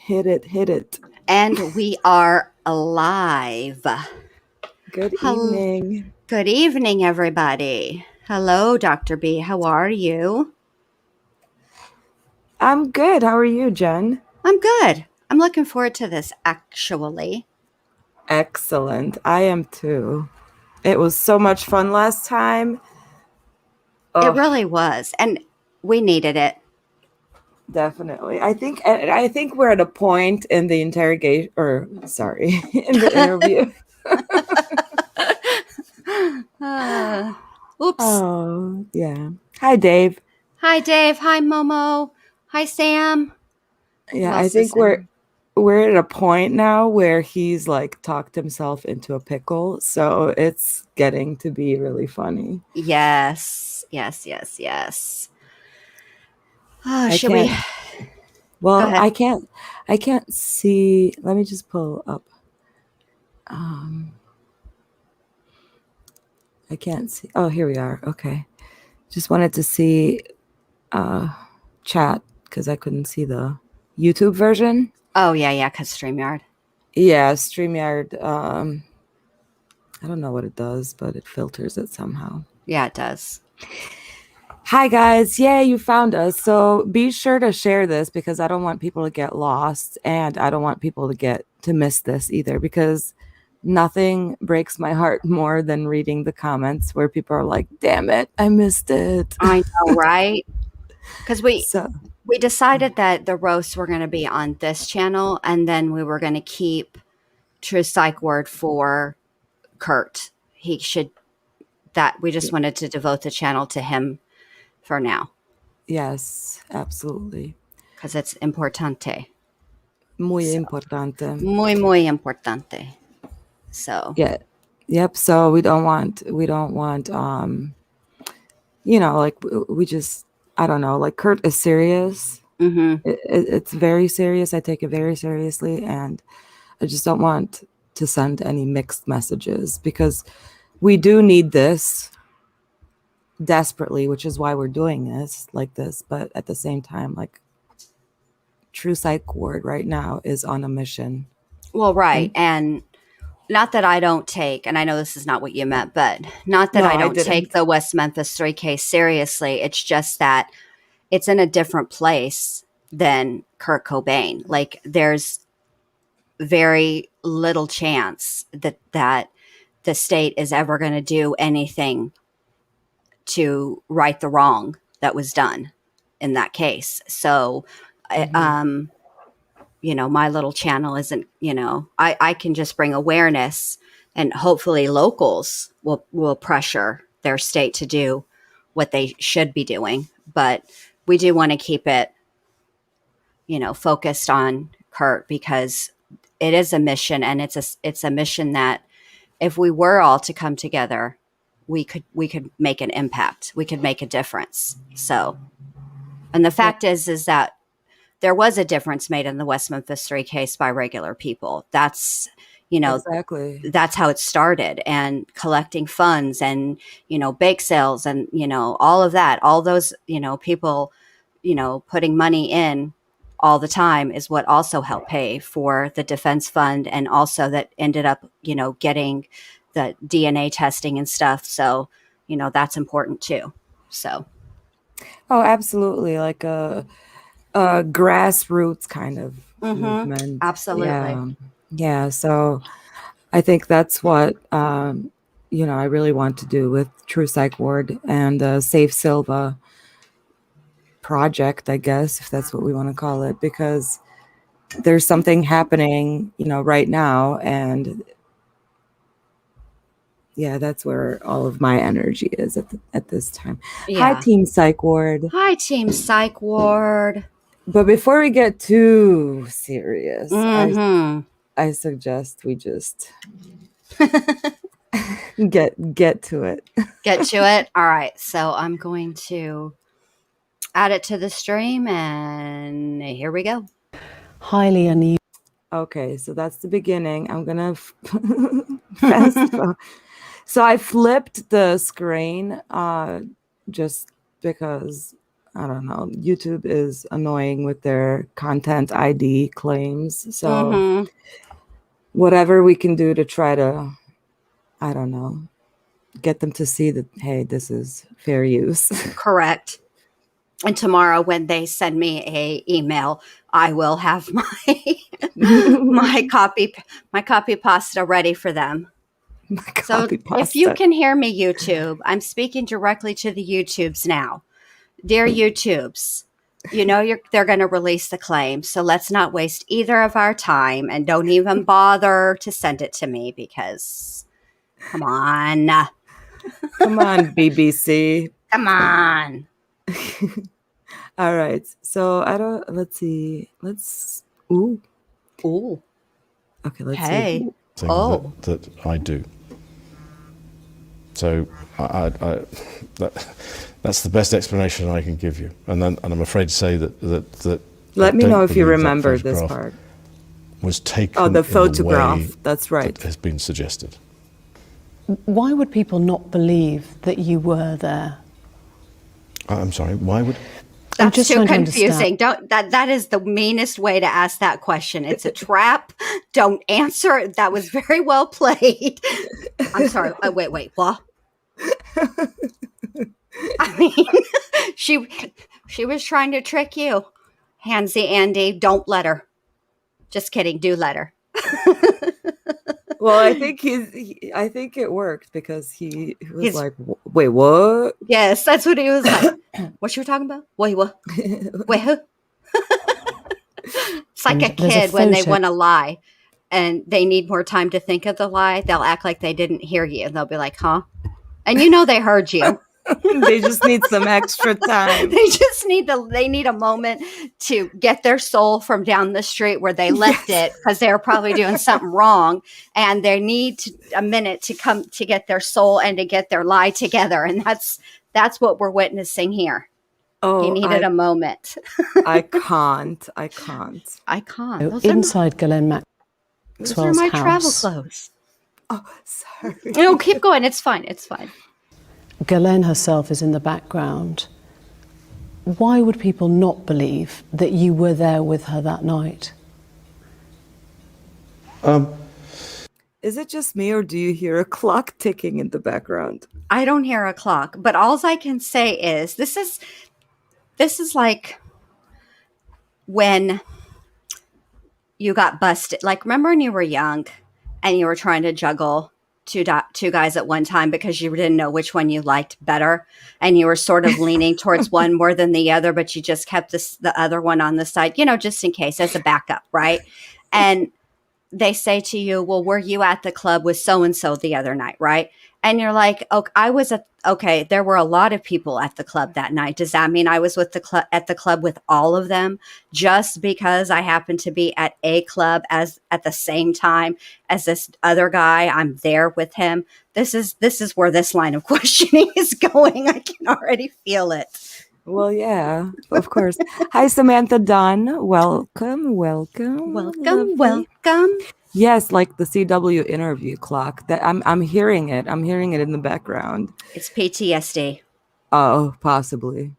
Hit it, hit it. And we are alive. Good evening. Good evening, everybody. Hello, Dr. B. How are you? I'm good. How are you, Jen? I'm good. I'm looking forward to this, actually. Excellent. I am too. It was so much fun last time. It Oh, really was. And we needed it. definitely. I think we're at a point in the interrogation, or sorry, in the interview. Oops. Oh, yeah. Hi, Dave. Hi, Dave. Hi, Momo. Hi, Sam. Who Yeah, I else is think in? we're at a point now where he's like talked himself into a pickle, so it's getting to be really funny. Yes. Yes, yes, yes. Oh, I should we? can't. Go Well, ahead. I can't see. Let me just pull up. Um, I can't see. Oh, here we are. Okay. Just wanted to see uh chat because I couldn't see the YouTube version. Oh, yeah, because StreamYard. Yeah, StreamYard. I don't know what it does, but it filters it somehow. Yeah, it does. Hi guys. Yeah, you found us. So be sure to share this because I don't want people to get lost and I don't want people to miss this either because nothing breaks my heart more than reading the comments where people are like, "Damn it, I missed it." I know, right? Because So, we decided that the roasts were going to be on this channel, and then we were going to keep True Psych Word for Kurt. He should that we just wanted to devote the channel to him for now yes, absolutely. because it's importante. Muy So importante. muy importante. So Yeah. Yep, so we don't want like we just I don't know, like Kurt is serious. mm-hmm. It's very serious. I take it very seriously, and I just don't want to send any mixed messages because we do need this desperately, which is why we're doing this like this. But at the same time, like True Psych Ward right now is on a mission. Well, right, And and not that I don't take, and I know this is not what you meant, but not that no, I I don't take didn't. the West Memphis 3 case seriously. It's just that it's in a different place than Kurt Cobain. Like there's very little chance that the state is ever going to do anything to right the wrong that was done in that case. So, Mhm. my little channel isn't, I can just bring awareness and hopefully locals will pressure their state to do what they should be doing. But we do want to keep it, focused on Kurt because it is a mission and it's a mission that if we were all to come together, we could make an impact. We could make a difference. So, and the Yeah, fact is that there was a difference made in the West Memphis 3 case by regular people. You know, exactly. that's how it started and collecting funds and, bake sales and, all of that, all those, people, putting money in all the time is what also helped pay for the defense fund and also that ended up, getting the DNA testing and stuff. So, that's important too. So, Oh, absolutely. Like a grassroots kind of movement. absolutely. Yeah. Yeah. So I think that's what I really want to do with True Psych Ward and Save Silva project, I guess, if that's what we want to call it, because there's something happening, right now, and yeah, that's where all of my energy is at this time. Hi, Yeah. Team Psych Ward. Hi, Team Psych Ward. But before we get too serious, Mm-hmm. I suggest we just get to it. Get to it. All right. So I'm going to add it to the stream and here we go. Highly unusual. Okay, so that's the beginning. I'm gonna fast forward. So I flipped the screen just because I don't know. YouTube is annoying with their content ID claims. So Mm-hmm. whatever we can do to try to, I don't know, get them to see that, hey, this is fair use. Correct. And tomorrow when they send me a email, I will have my my copy pasta ready for them. My So copy if you pasta. can hear me, YouTube, I'm speaking directly to the YouTubes now. Dear YouTubes, they're going to release the claim, so let's not waste either of our time, and don't even bother to send it to me because, come on, Come on, BBC. come on. All right. So I don't, let's see. Ooh. Ooh, Okay, let's see. hey, Thing oh, that I do. So that's the best explanation I can give you. And I'm afraid to say that Let I me don't know if you believe that remember this photograph part. was taken Oh, the in photograph. way That's right. that has been suggested. Why would people not believe that you were there? I'm sorry, why would... I'm that's just too trying to confusing. understand. That is the meanest way to ask that question. It's a trap. Don't answer. That was very well played. I'm sorry. Wait, what? I mean, she was trying to trick you. Handsy Andy, don't let her. Just kidding. Do let her. Well, I think I think it worked because he was He's- like, wait, what? Yes, that's what he was like. What you were talking about? Wait, what? Wait, who? It's like And a there's a kid when they photo. want to lie and they need more time to think of the lie. They'll act like they didn't hear you. They'll be like, huh? And they heard you. They just need some extra time. They need a moment to get their soul from down the street where they left it because they were probably doing something wrong, and they need a minute to come to get their soul and to get their lie together. And that's what we're witnessing here. He Oh, needed a moment. I can't. I can't. I can't. Those Inside Ghislaine are Maxwell's my house, travel clothes. Oh, sorry. No, keep going. It's fine. It's fine. Ghislaine herself is in the background. Why would people not believe that you were there with her that night? Is it just me or do you hear a clock ticking in the background? I don't hear a clock, but all I can say is this is like when you got busted. Like, remember when you were young and you were trying to juggle two guys at one time because you didn't know which one you liked better, and you were sort of leaning towards one more than the other, but you just kept the other one on the side, just in case, as a backup, right? And they say to you, well, were you at the club with so-and-so the other night, right? And you're like, okay, there were a lot of people at the club that night. Does that mean I was with at the club with all of them just because I happened to be at a club at the same time as this other guy? I'm there with him. This is where this line of questioning is going. I can already feel it. Well, yeah, of course. Hi, Samantha Dunn. Welcome. Lovely. Yes, like the CW interview clock. That I'm hearing it. I'm hearing it in the background. It's PTSD. Oh, possibly.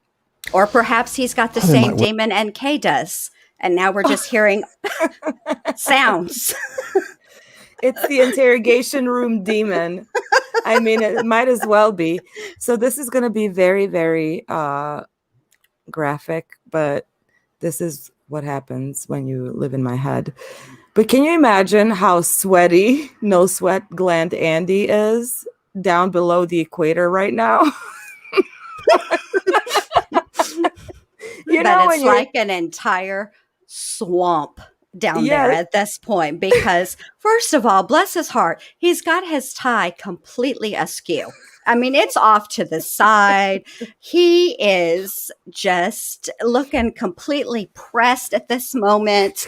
Or perhaps he's got the same demon NK does. And now we're just hearing sounds. It's the interrogation room demon. I mean, it might as well be. So this is going to be very, very graphic, but this is what happens when you live in my head. But can you imagine how sweaty, no sweat gland Andy is down below the equator right now? It's like an entire swamp down there at this point, because first of all, bless his heart, he's got his tie completely askew. I mean, it's off to the side. He is just looking completely pressed at this moment.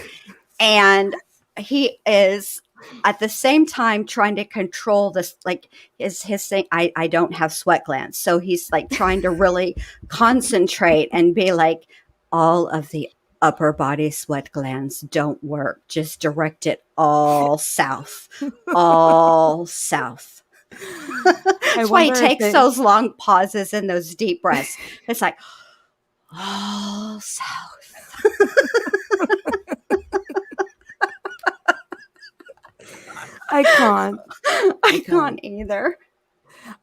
And he is at the same time trying to control this, like his thing. I don't have sweat glands. So he's like trying to really concentrate and be like, all of the upper body sweat glands don't work. Just direct it all south, all south. That's why he takes those long pauses and those deep breaths. It's like, Oh, South. I can't. I can't either.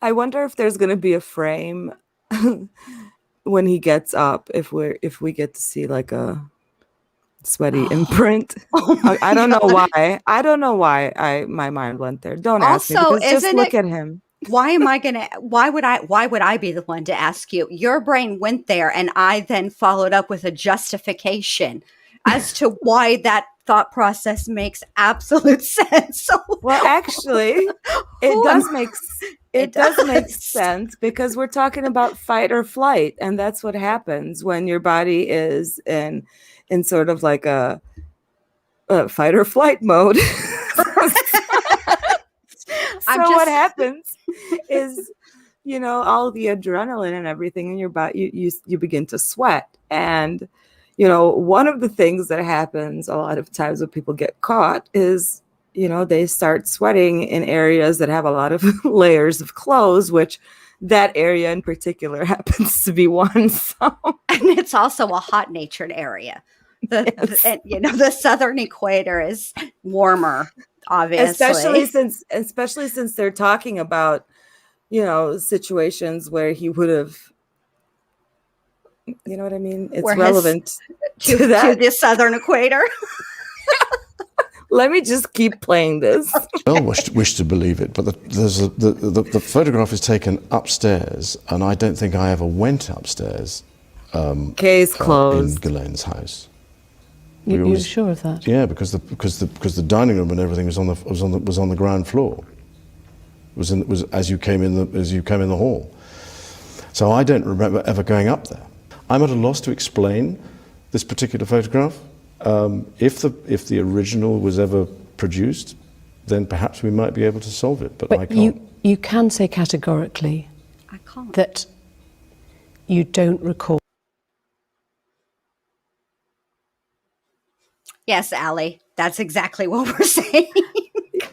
I wonder if there's going to be a frame when he gets up, if we get to see like a sweaty imprint. Oh I don't know God. why. I don't know why my mind went there. Don't ask me, Also, because just isn't look it- at him. Why would I be the one to ask you? Your brain went there, and I then followed up with a justification as to why that thought process makes absolute sense. So, Well, actually, it Who does am- make It it does make does. sense, because we're talking about fight or flight, and that's what happens when your body is in sort of like a fight or flight mode. So what happens is, all the adrenaline and everything in your body, you begin to sweat. And one of the things that happens a lot of times when people get caught is, they start sweating in areas that have a lot of layers of clothes, which that area in particular happens to be one. So And it's also a hot-natured area. Yes. The southern equator is warmer, obviously. especially since they're talking about, situations where he would have, you know what I mean? It's Where relevant to that. the southern equator. Let me just keep playing this. I wish to believe it, but the photograph is taken upstairs, and I don't think I ever went upstairs Case in closed. Ghislaine's house. You're sure of that? Yeah, because the dining room and everything was on the ground floor. Was as you came in the hall. So I don't remember ever going up there. I'm at a loss to explain this particular photograph. If the original was ever produced, then perhaps we might be able to solve it. But I can't. You can say categorically I can't. that you don't recall. Yes, Allie, that's exactly what we're saying.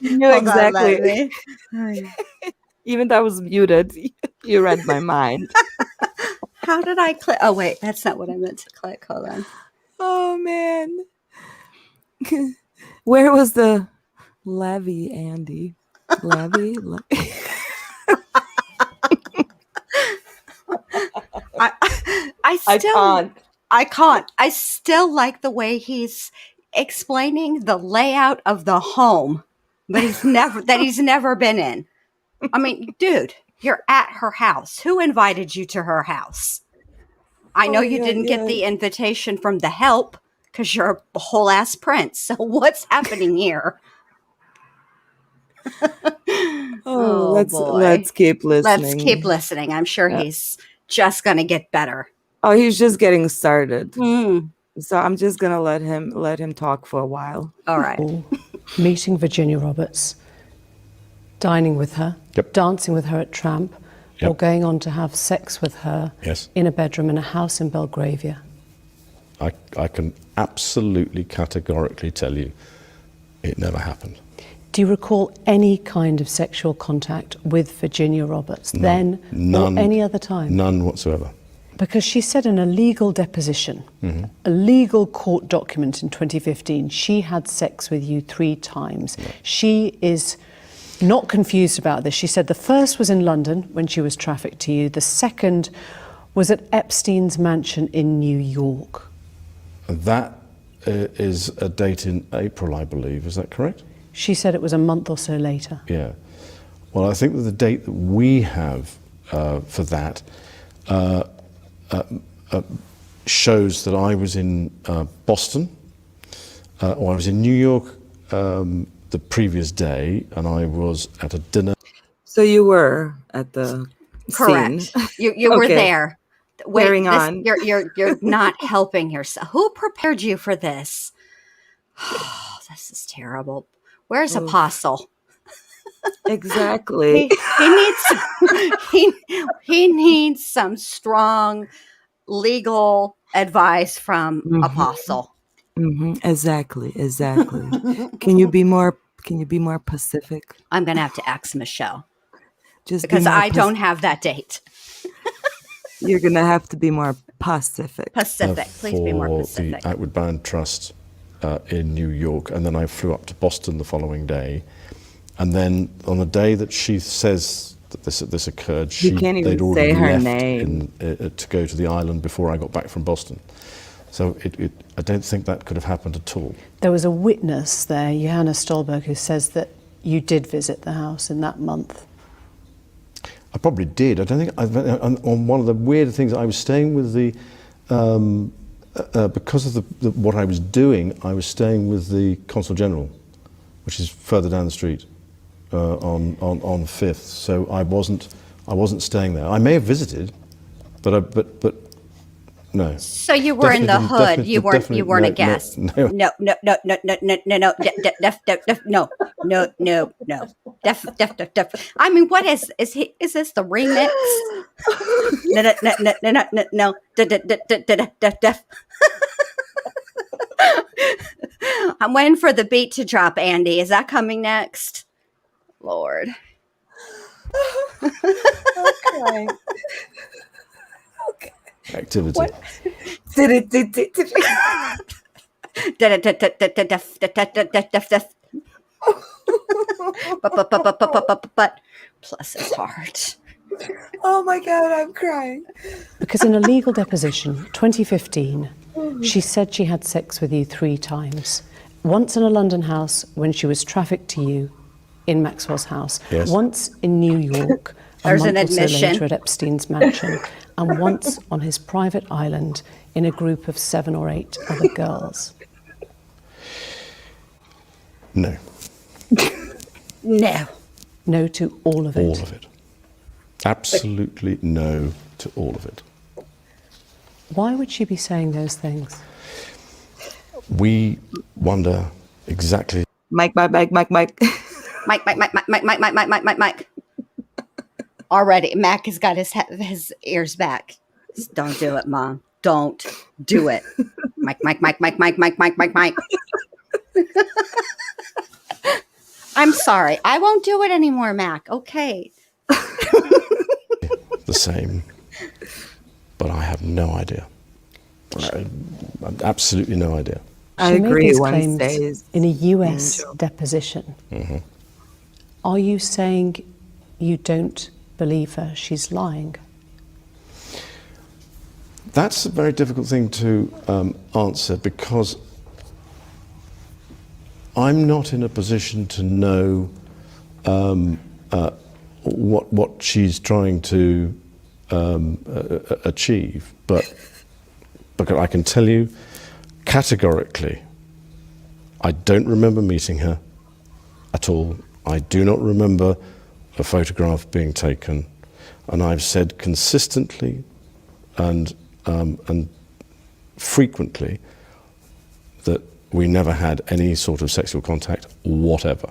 You knew Hold on, exactly. let me- Even though I was muted, you read my mind. How did I click? Oh, wait, that's not what I meant to click. Hold on. Oh man. Where was the levy, Andy? Levy? I can't. I still like the way he's explaining the layout of the home, but he's never been in. I mean, dude, you're at her house. Who invited you to her house? I know you didn't get the invitation from the help because you're a whole ass prince. So what's happening here? Let's keep listening. Let's keep listening. I'm sure he's just gonna get better. Oh, he's just getting started. Mm. So I'm just gonna let him talk for a while. All right. Meeting Virginia Roberts, dining with her, Yep. dancing with her at Tramp, or Yep. going on to have sex with her Yes. in a bedroom in a house in Belgravia. I can absolutely categorically tell you it never happened. Do you recall any kind of sexual contact with Virginia Roberts then None. or any other time? None whatsoever. Because she said in a legal deposition, a legal court document in 2015, she had sex with you 3 times. She is not confused about this. She said the first was in London when she was trafficked to you. The second was at Epstein's mansion in New York. That is a date in April, I believe. Is that correct? She said it was a month or so later. Yeah. Well, I think that the date that we have for that shows that I was in Boston, or I was in New York the previous day, and I was at a dinner. So you were at the Correct. scene. You were Okay. there. Wait, Carrying on. You're not helping yourself. Who prepared you for this? This is terrible. Where's Oof. Apostle? Exactly. He needs he needs some strong legal advice from Apostle. Exactly. Can you be more Pacific? I'm gonna have to ask Michelle Just be because more I don't have that date. You're gonna have to be more Pacific. Pacific. Please be more for Pacific. the Outward Bound Trust in New York, and then I flew up to Boston the following day. And then on the day that she says that this occurred, can't even they'd already say her left name. to go to the island before I got back from Boston. So I don't think that could have happened at all. There was a witness there, Johanna Stolberg, who says that you did visit the house in that month. I probably did. I don't think on one of the weird things, I was staying with the because of what I was doing. I was staying with the Consul General, which is further down the street on Fifth. So I wasn't staying there. I may have visited, but no. So you were in the hood. You weren't a guest. No. No. Def. I mean, what is this the remix? No. Def. I'm waiting for the beat to drop, Andy. Is that coming next? Lord. Okay. Activity. What? But plus his heart. Oh my God, I'm crying. Because in a legal deposition, 2015, she said she had sex with you 3 times. Once in a London house when she was trafficked to you in Maxwell's house. Yes. Once in New York, There's a an month or so admission. later at Epstein's mansion. And once on his private island in a group of 7 or 8 other girls. No. No. No to all of it. All of it. Absolutely no to all of it. Why would she be saying those things? We wonder exactly. Mike. Mike. Already, Mac has got his ears back. Don't do it, Mom. Don't do it. Mike. I'm sorry. I won't do it anymore, Mac. Okay. The same, but I have no idea. Absolutely no idea. I She made agree. these Wednesday claims is in a US angel. deposition. Mm-hmm. Are you saying you don't believe her? She's lying. That's a very difficult thing to answer because I'm not in a position to know what she's trying to achieve, but I can tell you categorically, I don't remember meeting her at all. I do not remember a photograph being taken, and I've said consistently and frequently that we never had any sort of sexual contact whatever.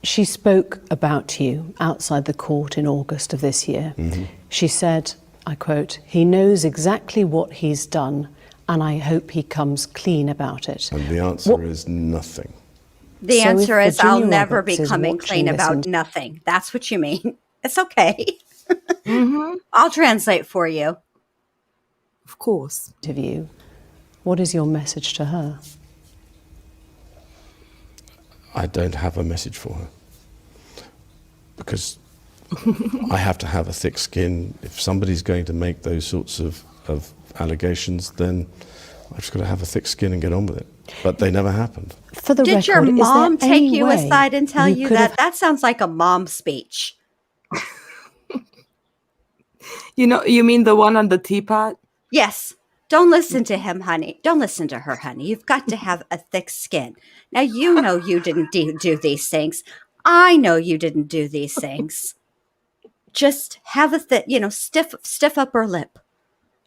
She spoke about you outside the court in August of this year. Mm-hmm. She said, I quote, "He knows exactly what he's done, and I hope he comes clean about it." And the answer is nothing. The So answer if is I'll Virginia never Roberts be is coming watching clean this about and- nothing. That's what you mean. It's okay. Mm-hmm. I'll translate for you. Of course. interview, what is your message to her? I don't have a message for her because I have to have a thick skin. If somebody's going to make those sorts of allegations, then I've just got to have a thick skin and get on with it. But they never happened. For the Did your record, is there mom take any you way aside and tell you could that? have- That sounds like a mom speech. You know, you mean the one on the teapot? Yes. Don't listen to him, honey. Don't listen to her, honey. You've got to have a thick skin. Now, you know you didn't do these things. I know you didn't do these things. Just have a stiff upper lip.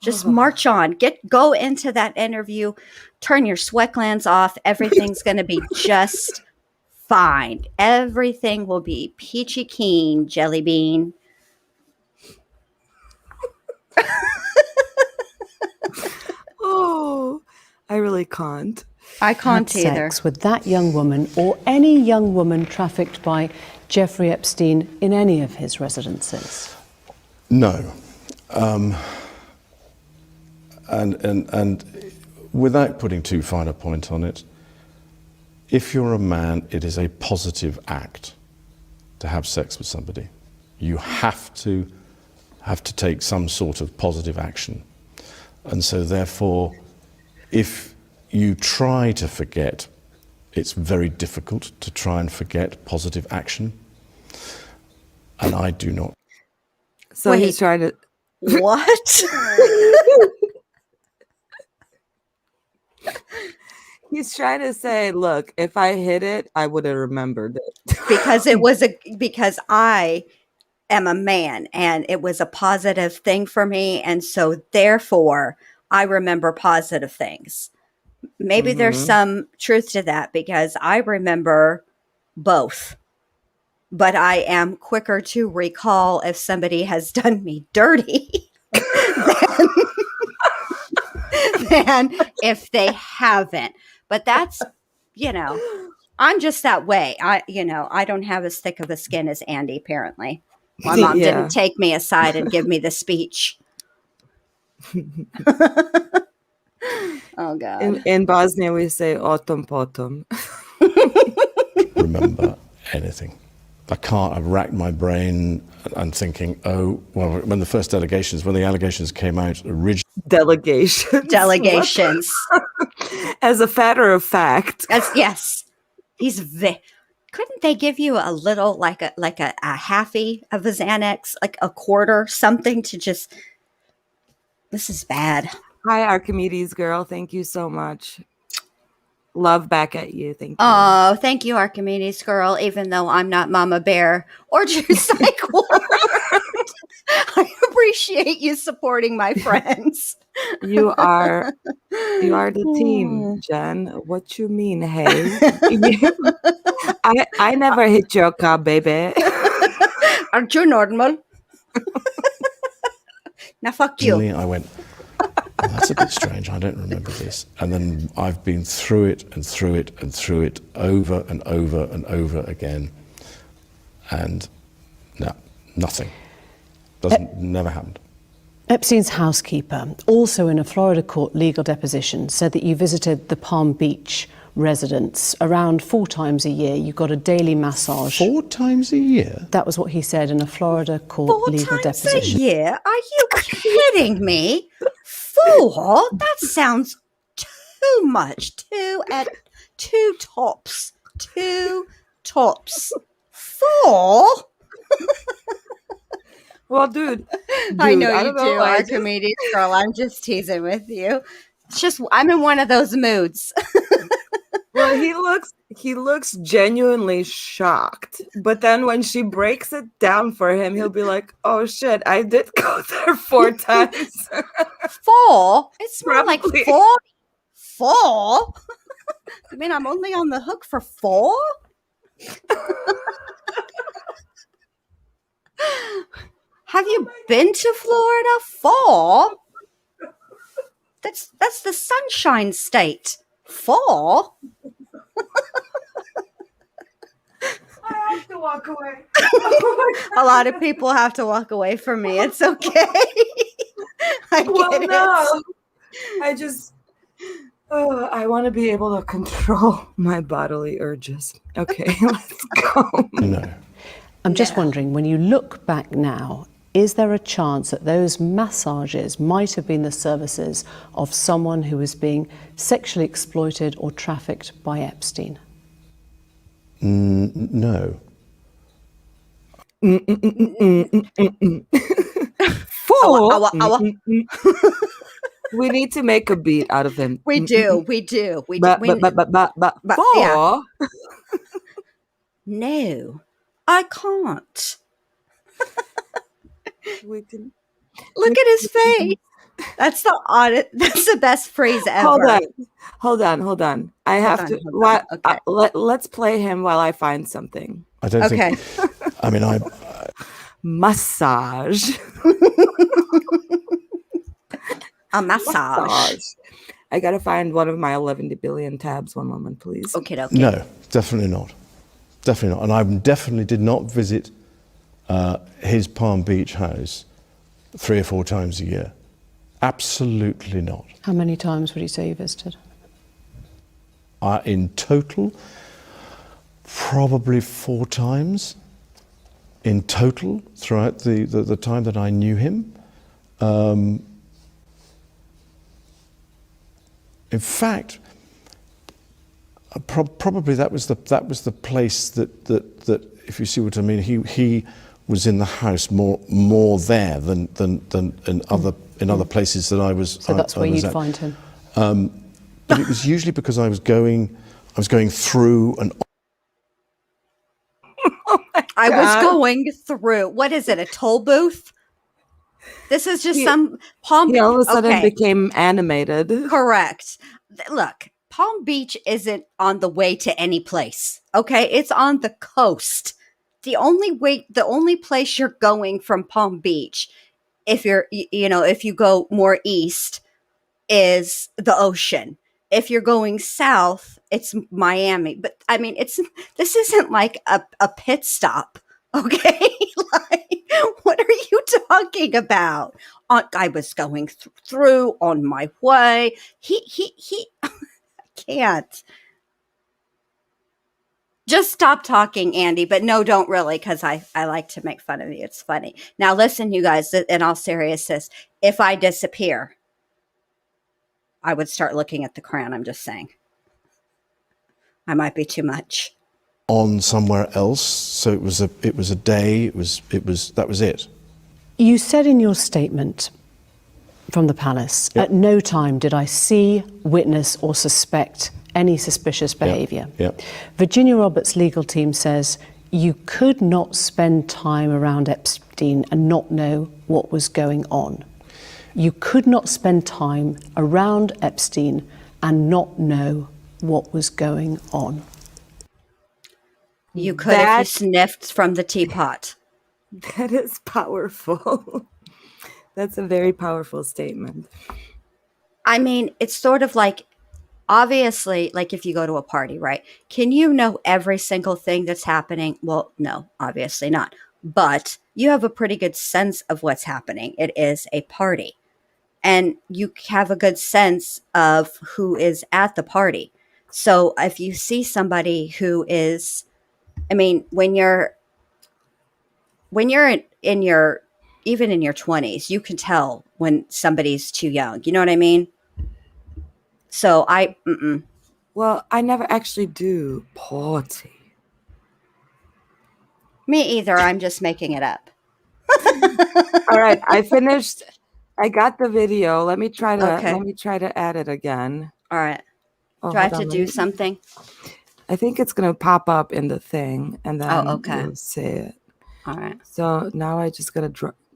Just march on. Go into that interview. Turn your sweat glands off. Everything's going to be just fine. Everything will be peachy keen, jelly bean. Oh, I really can't. I had can't either. sex with that young woman or any young woman trafficked by Jeffrey Epstein in any of his residences? No. and without putting too fine a point on it, if you're a man, it is a positive act to have sex with somebody. You have to take some sort of positive action. And so therefore, if you try to forget, it's very difficult to try and forget positive action. And I do not. So Wait. he's trying to. What? He's trying to say, look, if I hit it, I would have remembered it. because I am a man and it was a positive thing for me. And so therefore I remember positive things. Maybe there's some truth to that because I remember both. But I am quicker to recall if somebody has done me dirty than if they haven't. But that's, I'm just that way. I don't have as thick of a skin as Andy, apparently. My mom didn't take me aside and give me the speech. Oh, God. In Bosnia, we say autumn potom. Remember anything. I've racked my brain and thinking, when the allegations came out originally. Delegations. As a matter of fact. Yes. Couldn't they give you a little, like a halfie of a Xanax, like a quarter, something to just, this is bad. Hi, Archimedes girl. Thank you so much. Love back at you. Thank you. Oh, thank you, Archimedes girl, even though I'm not Mama Bear or True Psych Ward. I appreciate you supporting my friends. You are the team, Jen. What you mean, hey? I never hit your car, baby. Aren't you normal? Now fuck you. I went, that's a bit strange. I don't remember this. And then I've been through it and through it and through it over and over and over again. And no, nothing. Never happened. Epstein's housekeeper, also in a Florida court legal deposition, said that you visited the Palm Beach residence around 4 times a year. You got a daily massage. 4 times a year? That was what he said in a Florida court 4 legal times deposition. a year? Are you kidding me? 4? That sounds too much. 2 tops. 2 tops. 4? Well, dude, I know you don't do, Archimedes girl. I'm just teasing with you. It's just I'm in one of those moods. Well, he looks genuinely shocked. But then when she breaks it down for him, he'll be like, "Oh shit, I did go there 4 times." 4? It's more like Probably. 4. 4? You mean I'm only on the hook for 4? Have you been to Florida? 4? That's the Sunshine State. 4? I have to walk away. A lot of people have to walk away from me. It's okay. I get it. I just, I want to be able to control my bodily urges. Okay, let's go. No. I'm just wondering, when you look back now, is there a chance that those massages might have been the services of someone who was being sexually exploited or trafficked by Epstein? No. 4? We need to make a beat out of him. We do. But 4? Yeah. No, I can't. We can. Look at his face. That's the best phrase ever. Hold on. I have to. Okay. Let's play him while I find something. I don't think. I mean, Massage. A massage. I gotta find one of my 11 billion tabs. One moment, please. Okay. No, definitely not. Definitely not. And I definitely did not visit his Palm Beach house 3 or 4 times a year. Absolutely not. How many times would you say you visited? In total, probably 4 times. In total, throughout the time that I knew him. In fact, probably that was the place that if you see what I mean, he was in the house more there than in other places that I was. So that's where I was you'd at. find him. But it was usually because I was going through and. I was going through, what is it, a toll booth? This is just some Palm He all of a sudden okay. became animated. Correct. Look, Palm Beach isn't on the way to any place. Okay, it's on the coast. The only place you're going from Palm Beach, if if you go more east, is the ocean. If you're going south, it's Miami. But I mean, this isn't like a pit stop. Okay, like, what are you talking about? I was going through on my way. He. I can't. Just stop talking, Andy. But no, don't really, because I like to make fun of you. It's funny. Now, listen, you guys. In all seriousness, if I disappear, I would start looking at the crown. I'm just saying. I might be too much. On somewhere else, so it was a day. That was it. You said in your statement from the palace, Yep. at no time did I see, witness or suspect any suspicious behaviour. Yep. Virginia Roberts' legal team says you could not spend time around Epstein and not know what was going on. You could not spend time around Epstein and not know what was going on. You could if you sniffed from the teapot. That is powerful. That's a very powerful statement. I mean, it's sort of like, obviously, like if you go to a party, right? Can you know every single thing that's happening? Well, no, obviously not. But you have a pretty good sense of what's happening. It is a party. And you have a good sense of who is at the party. So if you see somebody who is, I mean, when you're in your, even in your 20s, you can tell when somebody's too young. You know what I mean? So Well, I never actually do party. Me either. I'm just making it up. All right, I finished. I got the video. Let me try to Okay. add it again. All right. Oh, Do I have hold to on, do something? I think it's gonna pop up in the thing, and then Oh, okay. you'll see it. All right. So now I just gotta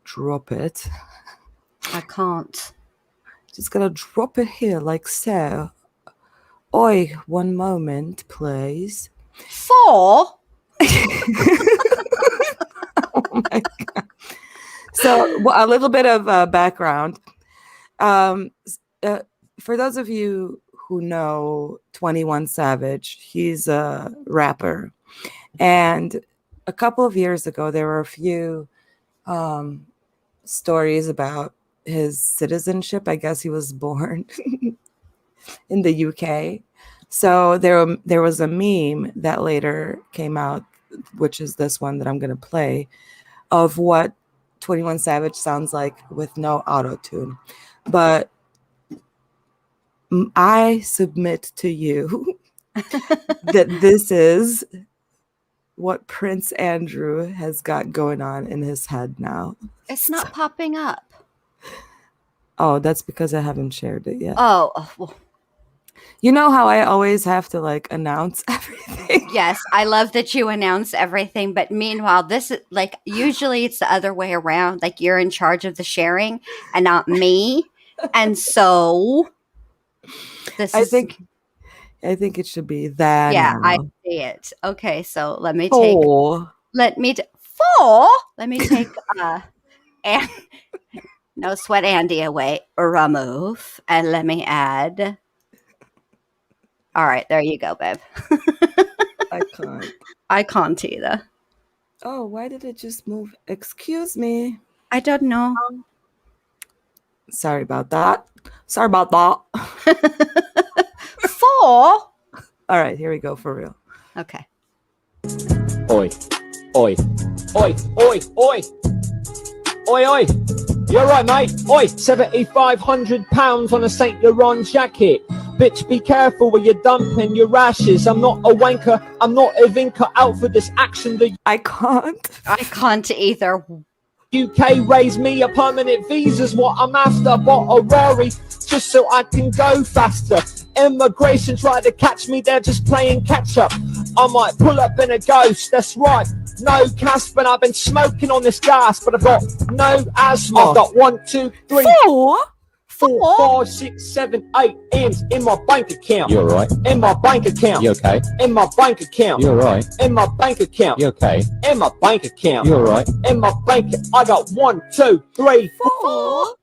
drop it. I can't. Just gonna drop it here like so. Oi, one moment, please. 4? Oh my God. So a little bit of background. For those of you who know 21 Savage, he's a rapper. And a couple of years ago, there were a few stories about his citizenship. I guess he was born in the UK. So there was a meme that later came out, which is this one that I'm going to play, of what 21 Savage sounds like with no auto-tune. But I submit to you that this is what Prince Andrew has got going on in his head now. It's not popping up. Oh, that's because I haven't shared it yet. Oh, well, you know how I always have to like announce everything? yes. I love that you announce everything. But meanwhile, this is like, usually it's the other way around. Like you're in charge of the sharing and not me. And so I think it should be that. Yeah, now. I see it. Okay. So let me Four. Let me take and no sweat Andy away, remove, and let me add. All right, there you go, babe. I can't. I can't either. Oh, why did it just move? Excuse me. I don't know. Sorry about that. Sorry about that. 4? All right, here we go for real. Okay. Oi, oi, oi, oi, oi, oi, oi. You're right, mate. Oi, £7,500 on a Saint Laurent jacket. Bitch, be careful where you're dumping your rashes. I'm not a wanker. I'm not a vinker out for this action. The I can't. I can't either. UK raised me a permanent visa's what I'm after. Bought a Rari just so I can go faster. Immigration tried to catch me, they're just playing catch up. I might pull up in a ghost, that's right. No Casper, I've been smoking on this gas, but I've got no asthma. I've got 1, 2, 3, 4, 5, 6, 7, 8 M's in my bank account. You're right. In my bank account. You okay? In my bank account. You're right. In my bank account. You okay? In my bank account. You're right. In my bank. I got 1, 2, 3, 4,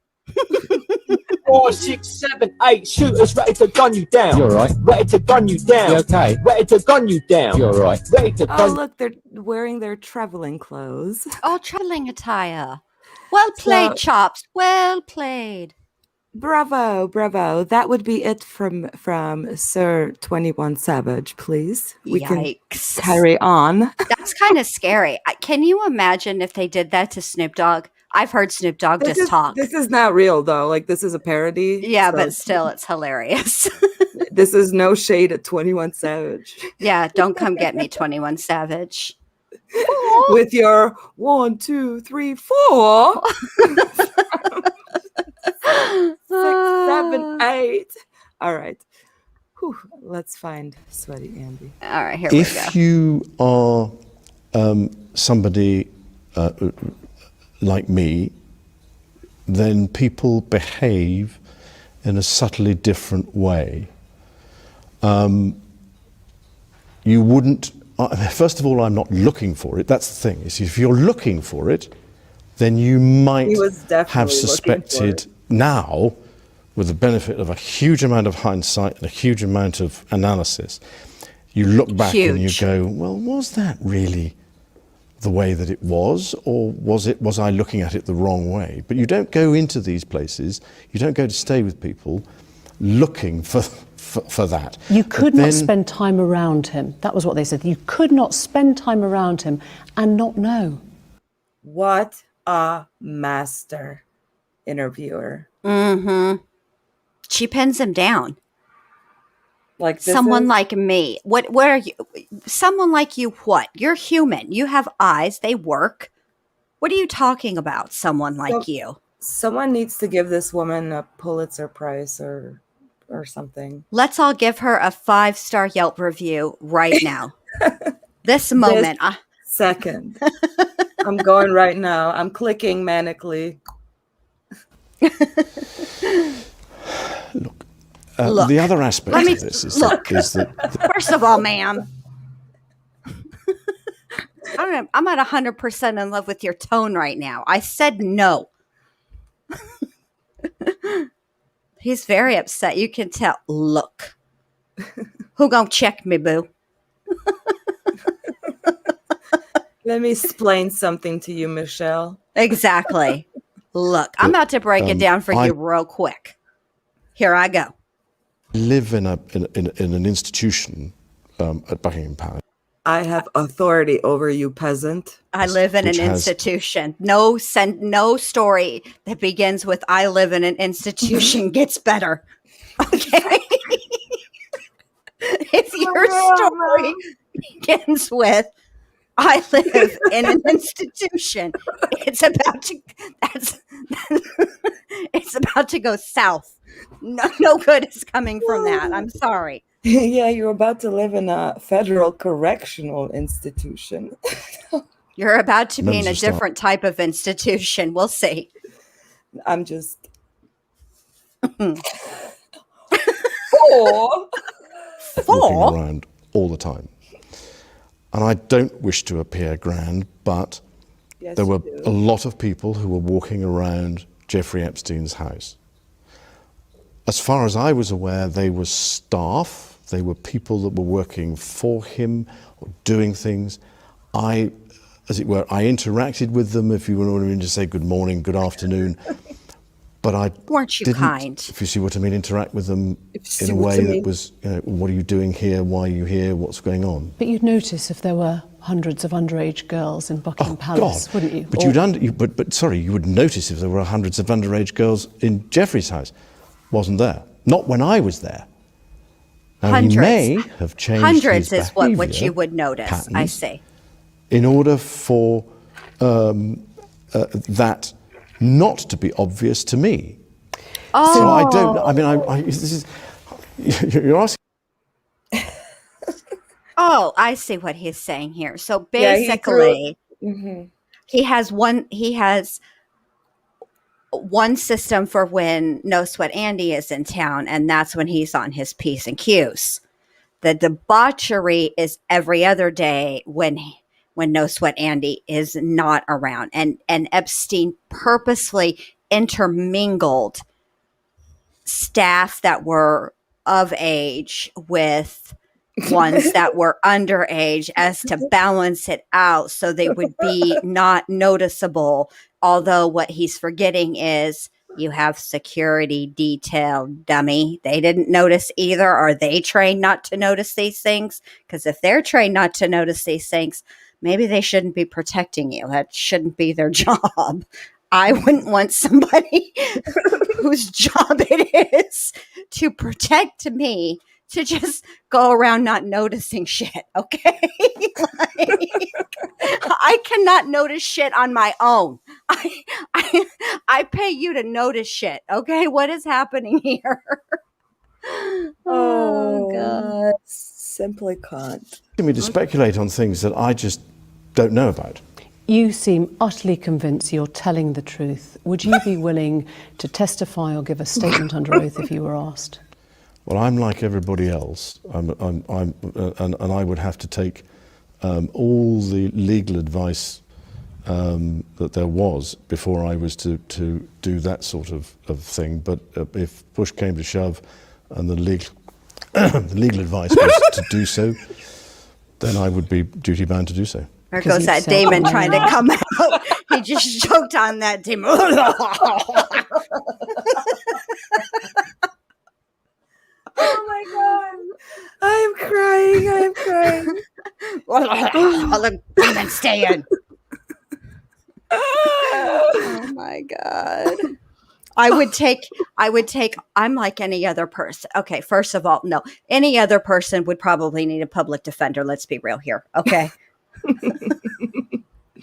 4, 6, 7, 8 shooters ready to gun you down. You're right. Ready to gun you down. You okay? Ready to gun you down. You're right. Ready to gun. Oh, look, they're wearing their traveling clothes. Oh, traveling attire. Well played, Chops. Well played. Bravo, bravo. That would be it from Sir 21 Savage, please. We Yikes. can carry on. That's kind of scary. Can you imagine if they did that to Snoop Dogg? I've heard Snoop Dogg talk. This is not real, though. Like, this is a parody. Yeah, so but still, it's hilarious. this is no shade at 21 Savage. Yeah, don't come get me, 21 Savage. With your 1, 2, 3, 4. 6, 7, 8. All right. Whew, let's find Sweaty Andy. All right, here we go. If you are somebody like me, then people behave in a subtly different way. You wouldn't, first of all, I'm not looking for it. That's the thing. Is if you're looking for it, then you might He was definitely have looking for suspected it. now, with the benefit of a huge amount of hindsight and a huge amount of analysis, you look back and you go, well, was that really the way that it was, or was I looking at it the wrong way? But you don't go into these places, you don't go to stay with people looking for that. You could not spend time around him. That was what they said. You could not spend time around him and not know. What a master interviewer. Mm-hmm. She pins him down. Like someone like me. What are you? Someone like you, what? You're human. You have eyes. They work. What are you talking about? Someone like you. Someone needs to give this woman a Pulitzer Prize or something. Let's all give her a 5-star Yelp review right now. This moment. Second. I'm going right now. I'm clicking manically. Look, the other aspect of this is that First of all, ma'am, I'm at 100% in love with your tone right now. I said no. He's very upset. You can tell. Look. Who gonna check me, boo? Let me explain something to you, Michelle. Exactly. Look, I'm about to break it down for you real quick. Here I go. Live in an institution at Buckingham Palace. I have authority over you, peasant. I live in an institution. No story that begins with "I live in an institution" gets better. Okay. If your story begins with "I live in an institution," it's about to go south. No good is coming from that. I'm sorry. Yeah, you're about to live in a federal correctional institution. You're about to be in a different type of institution. We'll see. I'm just... Walking around all the time. And I don't wish to appear grand, but there were a lot of people who were walking around Jeffrey Epstein's house. As far as I was aware, they were staff. They were people that were working for him or doing things. I interacted with them, if you want to say good morning, good afternoon. but I Weren't you didn't, kind? if you see what I mean, interact with them If you see in a what way I that mean. was, what are you doing here? Why are you here? What's going on? But you'd notice if there were hundreds of underage girls in Buckingham Palace, wouldn't you? But you would notice if there were hundreds of underage girls in Jeffrey's house. Wasn't there? Not when I was there. Now, Hundreds. he may have changed Hundreds his is what behaviour you would notice, I patterns see. in order for that not to be obvious to me. Oh. So I don't. I mean, this is. You're asking. Oh, I see what he's saying here. So Yeah, basically, Mhm. he has one system for when No Sweat Andy is in town, and that's when he's on his P's and Q's. The debauchery is every other day when No Sweat Andy is not around, and Epstein purposely intermingled staff that were of age with ones that were underage as to balance it out so they would be not noticeable. Although what he's forgetting is you have security detail, dummy. They didn't notice either. Are they trained not to notice these things? Because if they're trained not to notice these things, maybe they shouldn't be protecting you. That shouldn't be their job. I wouldn't want somebody whose job it is to protect me to just go around not noticing shit, okay? I cannot notice shit on my own. I pay you to notice shit, okay? What is happening here? Oh, God. Simply can't. Me to speculate on things that I just don't know about. You seem utterly convinced you're telling the truth. Would you be willing to testify or give a statement under oath if you were asked? Well, I'm like everybody else, and I would have to take all the legal advice that there was before I was to do that sort of thing. But if push came to shove, and the legal advice was to do so, then I would be duty bound to do so. There goes that Damon trying to come out. He just choked on that Damon. Oh my God. I'm crying. I'm crying. I'll let Damon stay in. Oh my God. I would take, I'm like any other person. Okay, first of all, no. Any other person would probably need a public defender. Let's be real here. Okay.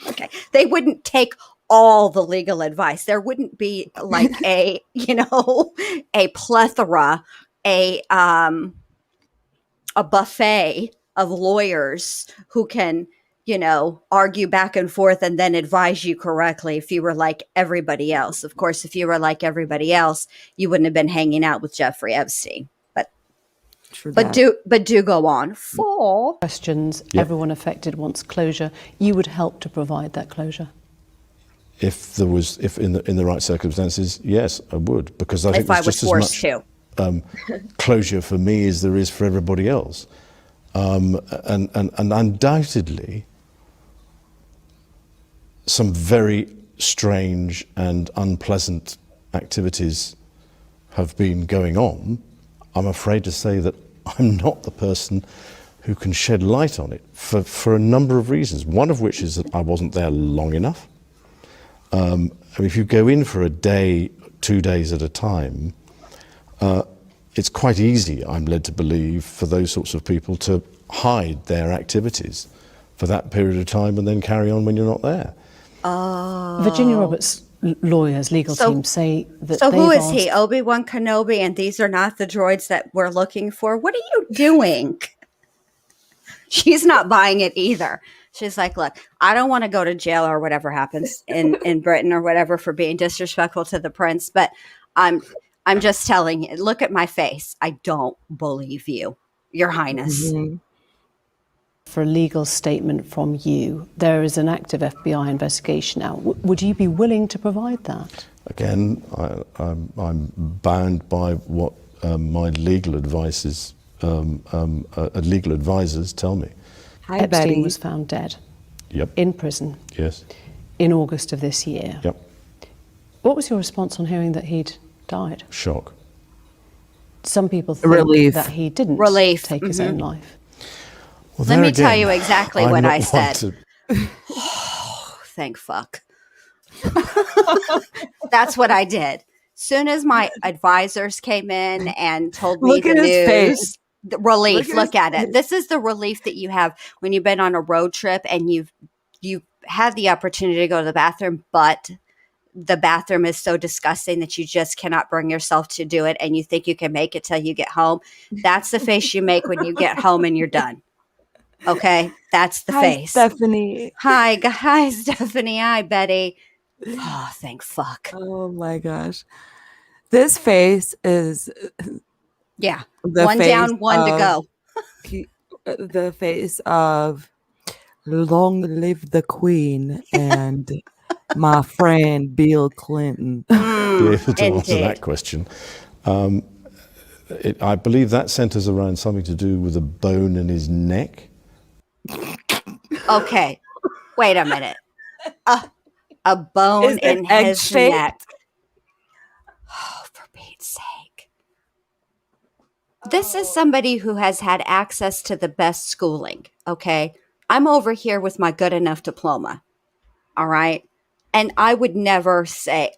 Okay. They wouldn't take all the legal advice. There wouldn't be like a plethora, a buffet of lawyers who can, argue back and forth and then advise you correctly if you were like everybody else. Of course, if you were like everybody else, you wouldn't have been hanging out with Jeffrey Epstein. But do go on. 4 questions. Yep. Everyone affected wants closure. You would help to provide that closure. If in the right circumstances, yes, I would, because I think If I there's was just forced as much closure for me as there is for everybody else, and undoubtedly, some very strange and unpleasant activities have been going on. I'm afraid to say that I'm not the person who can shed light on it for a number of reasons. One of which is that I wasn't there long enough. I mean, if you go in for a day, 2 days at a time, it's quite easy, I'm led to believe, for those sorts of people to hide their activities for that period of time and then carry on when you're not there. Virginia Roberts' lawyers, legal team say that. So who is he? Obi-Wan Kenobi, and these are not the droids that we're looking for. What are you doing? She's not buying it either. She's like, look, I don't want to go to jail or whatever happens in Britain or whatever for being disrespectful to the prince, but I'm just telling you, look at my face. I don't believe you, Your Highness. Mm-hmm. For a legal statement from you, there is an active FBI investigation now. Would you be willing to provide that? Again, I'm bound by what my legal advice legal advisors tell me. Hi, Epstein Betty. was found dead Yep. in prison Yes. in August of this year. Yep. What was your response on hearing that he'd died? Shock. Some people think Relief. that he didn't Relief. take his own life. Well, Let there me tell again, you exactly I'm what not I one said. to- Thank fuck. That's what I did. Soon as my advisors came in and told me Look the at his news, face. the relief. Look Look at at his it. This is the relief that you have when you've been on a road trip and you've had the opportunity to go to the bathroom, but the bathroom is so disgusting that you just cannot bring yourself to do it, and you think you can make it till you get home. That's the face you make when you get home and you're done. Okay, that's the Hi, face. Stephanie. Hi, Stephanie. Hi, Betty. Oh, thank fuck. Oh my gosh. This face is Yeah, the one face down, one to of- go. the face of long live the queen and my friend Bill Clinton. be able to answer Indeed. that question. I believe that centers around something to do with a bone in his neck. Okay, wait a minute. A bone Is it in his egg-shaped? neck. Oh, for Pete's sake. This is somebody who has had access to the best schooling, okay? I'm over here with my good enough diploma, all right? And I would never say,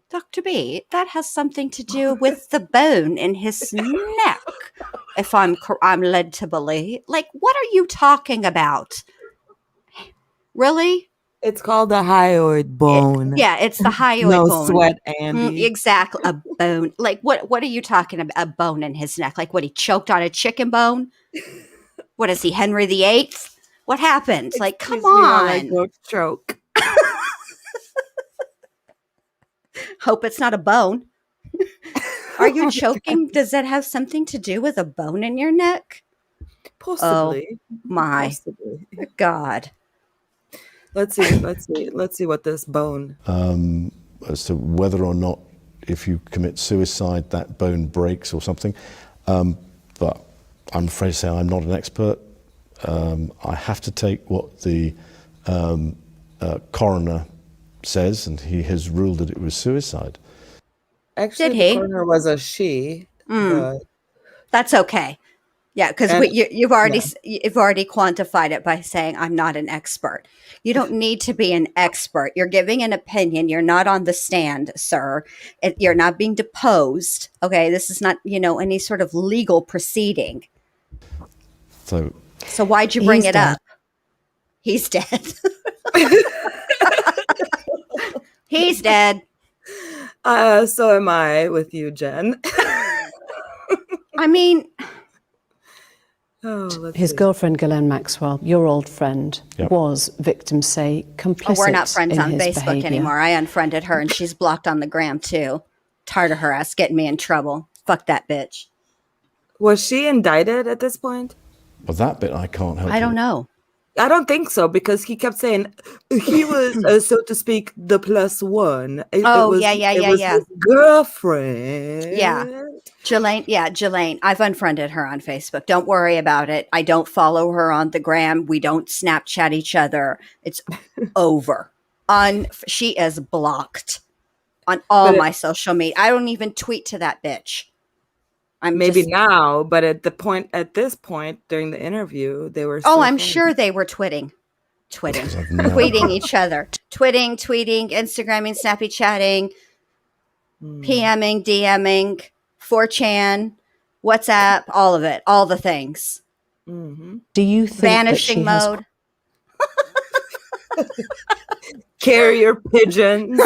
Dr. B, that has something to do with the bone in his neck, if I'm led to believe. Like, what are you talking about? Really? It's called the hyoid bone. Yeah, it's the hyoid No bone. sweat, Andy. Exactly. A bone. Like, what are you talking about? A bone in his neck. Like, what, he choked on a chicken bone? What is he, Henry VIII? What happened? Like, come Excuse me while I on. go choke. Hope it's not a bone. Are you choking? Does that have something to do with a bone in your neck? Possibly. My Possibly. God. Let's see what this bone. As to whether or not, if you commit suicide, that bone breaks or something. But I'm afraid to say I'm not an expert. I have to take what the coroner says, and he has ruled that it was suicide. Actually, Did the he? coroner was a she. But That's okay. Yeah, because And- you've already quantified it by saying I'm not an expert. You don't need to be an expert. You're giving an opinion. You're not on the stand, sir. You're not being deposed. Okay, this is not any sort of legal proceeding. So why'd you bring He's it dead. up? He's dead. He's dead. so am I with you, Jen. I mean, Let's His see. girlfriend, Ghislaine Maxwell, your old friend, Yep. was, victims say, complicit we're not friends in on his Facebook behaviour. anymore. I unfriended her and she's blocked on the gram too. Tired of her ass getting me in trouble. Fuck that bitch. Was she indicted at this point? but that bit I can't help I don't you. know. I don't think so, because he kept saying he was, so to speak, the plus one. It was his girlfriend. Yeah. Jelaine. I've unfriended her on Facebook. Don't worry about it. I don't follow her on the gram. We don't Snapchat each other. It's over. She is blocked on all my social media. I don't even tweet to that bitch. Now, but at this point during the interview, they were. Oh, still I'm friends. sure they were tweeting, I've no tweeting idea. each other, tweeting, Instagramming, snappy chatting, PMing, DMing, 4chan, WhatsApp, all of it, all the things. Mm-hmm. Do you think Vanishing that she mode, Carrier pigeons.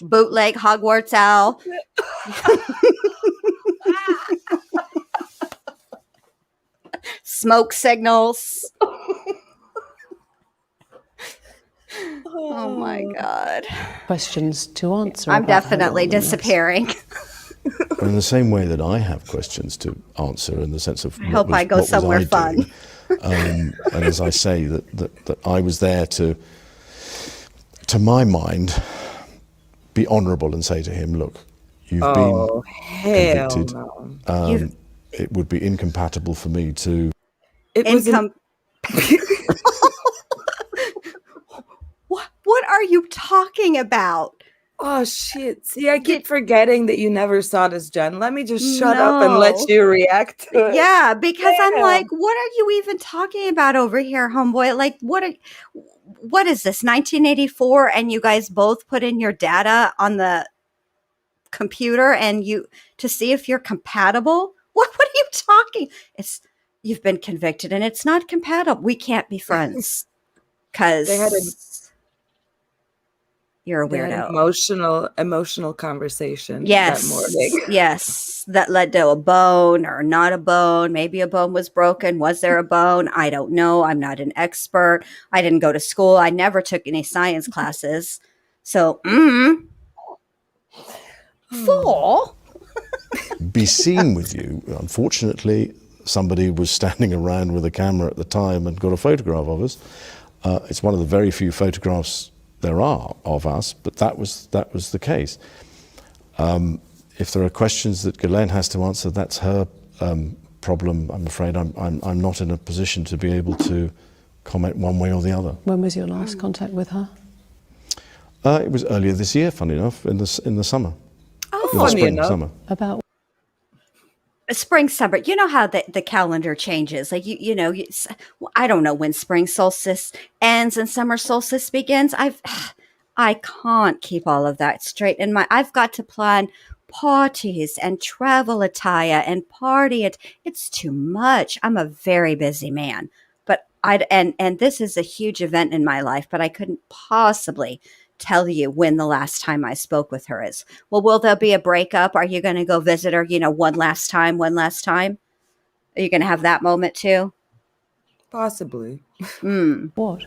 bootleg Hogwarts owl. Smoke signals. Oh my God. has questions to answer? I'm about her definitely illness? disappearing. In the same way that I have questions to answer, in the sense of I hope I go somewhere fun. And as I say, that I was there to my mind, be honourable and say to him, look, you've been hell convicted. no. It would be incompatible for me to. It was Income. what are you talking about? Oh shit. See, I keep forgetting that you never saw this, Jen. Let me just shut up and No. let you react to it. Yeah, because I'm Damn. like, what are you even talking about over here, homeboy? Like, what is this, 1984? And you guys both put in your data on the computer and to see if you're compatible? What are you talking? You've been convicted and it's not compatible. We can't be friends because you're a They had an weirdo. emotional conversation that morning. Yes. That led to a bone or not a bone. Maybe a bone was broken. Was there a bone? I don't know. I'm not an expert. I didn't go to school. I never took any science classes. So, four. Be seen with you. Unfortunately, somebody was standing around with a camera at the time and got a photograph of us. It's one of the very few photographs there are of us, but that was the case. If there are questions that Ghislaine has to answer, that's her problem. I'm afraid I'm not in a position to be able to comment one way or the other. When was your last contact with her? It was earlier this year, funny enough, in the summer. Oh, in the spring, summer. About spring, summer. You know how the calendar changes. Like I don't know when spring solstice ends and summer solstice begins. I can't keep all of that straight in my. I've got to plan parties and travel attire and party. It's too much. I'm a very busy man, but and this is a huge event in my life. But I couldn't possibly tell you when the last time I spoke with her is. Well, will there be a breakup? Are you going to go visit her, one last time? Are you going to have that moment too? Possibly. what?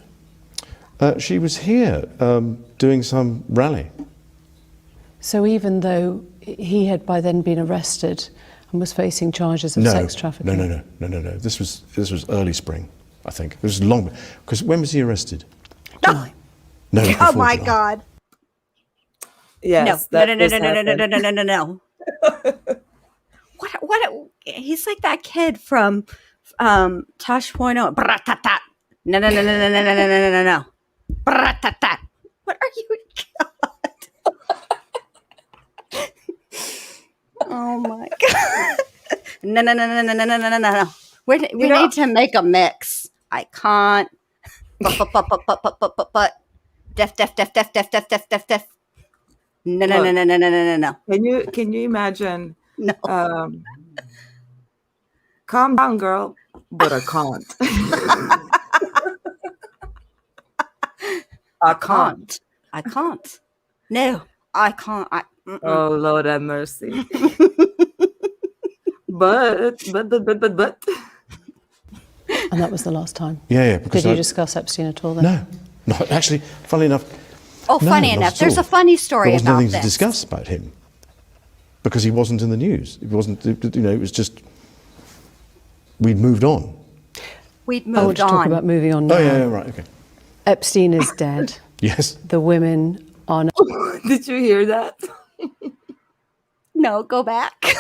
She was here doing some rally. So even though he had by then been arrested and was facing charges of sex trafficking? No. This was early spring, I think. It was long, because when was he arrested? July. No. Oh my God. Yes. No. What? He's like that kid from Tosh Point. No. No. What are you? God. Oh my God. No. We need to make a mix. I can't. But. Def. No. Can you imagine? No. Calm down, girl, but I can't. I can't. No, I can't. Oh, Lord have mercy. But. And that was the last time? Yeah. Did you discuss Epstein at all then? No, actually, funnily enough. Oh, funny enough, there's a funny story about this. There wasn't anything to discuss about him because he wasn't in the news. It wasn't, it was just, we'd moved on. I want to talk about moving on now. Oh, yeah, right, okay. Epstein is dead. Yes. The women are now. Did you hear that? No, go back.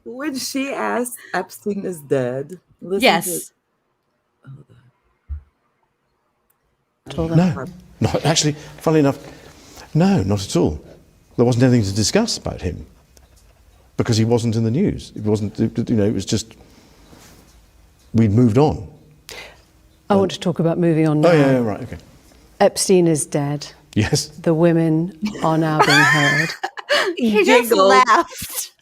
When she asked, Epstein is dead. Yes. No, actually, funnily enough, no, not at all. There wasn't anything to discuss about him because he wasn't in the news. It wasn't, it was just, we'd moved on. I want to talk about moving on now. Oh, yeah, right, okay. Epstein is dead. Yes. The women are now being heard. He just laughed.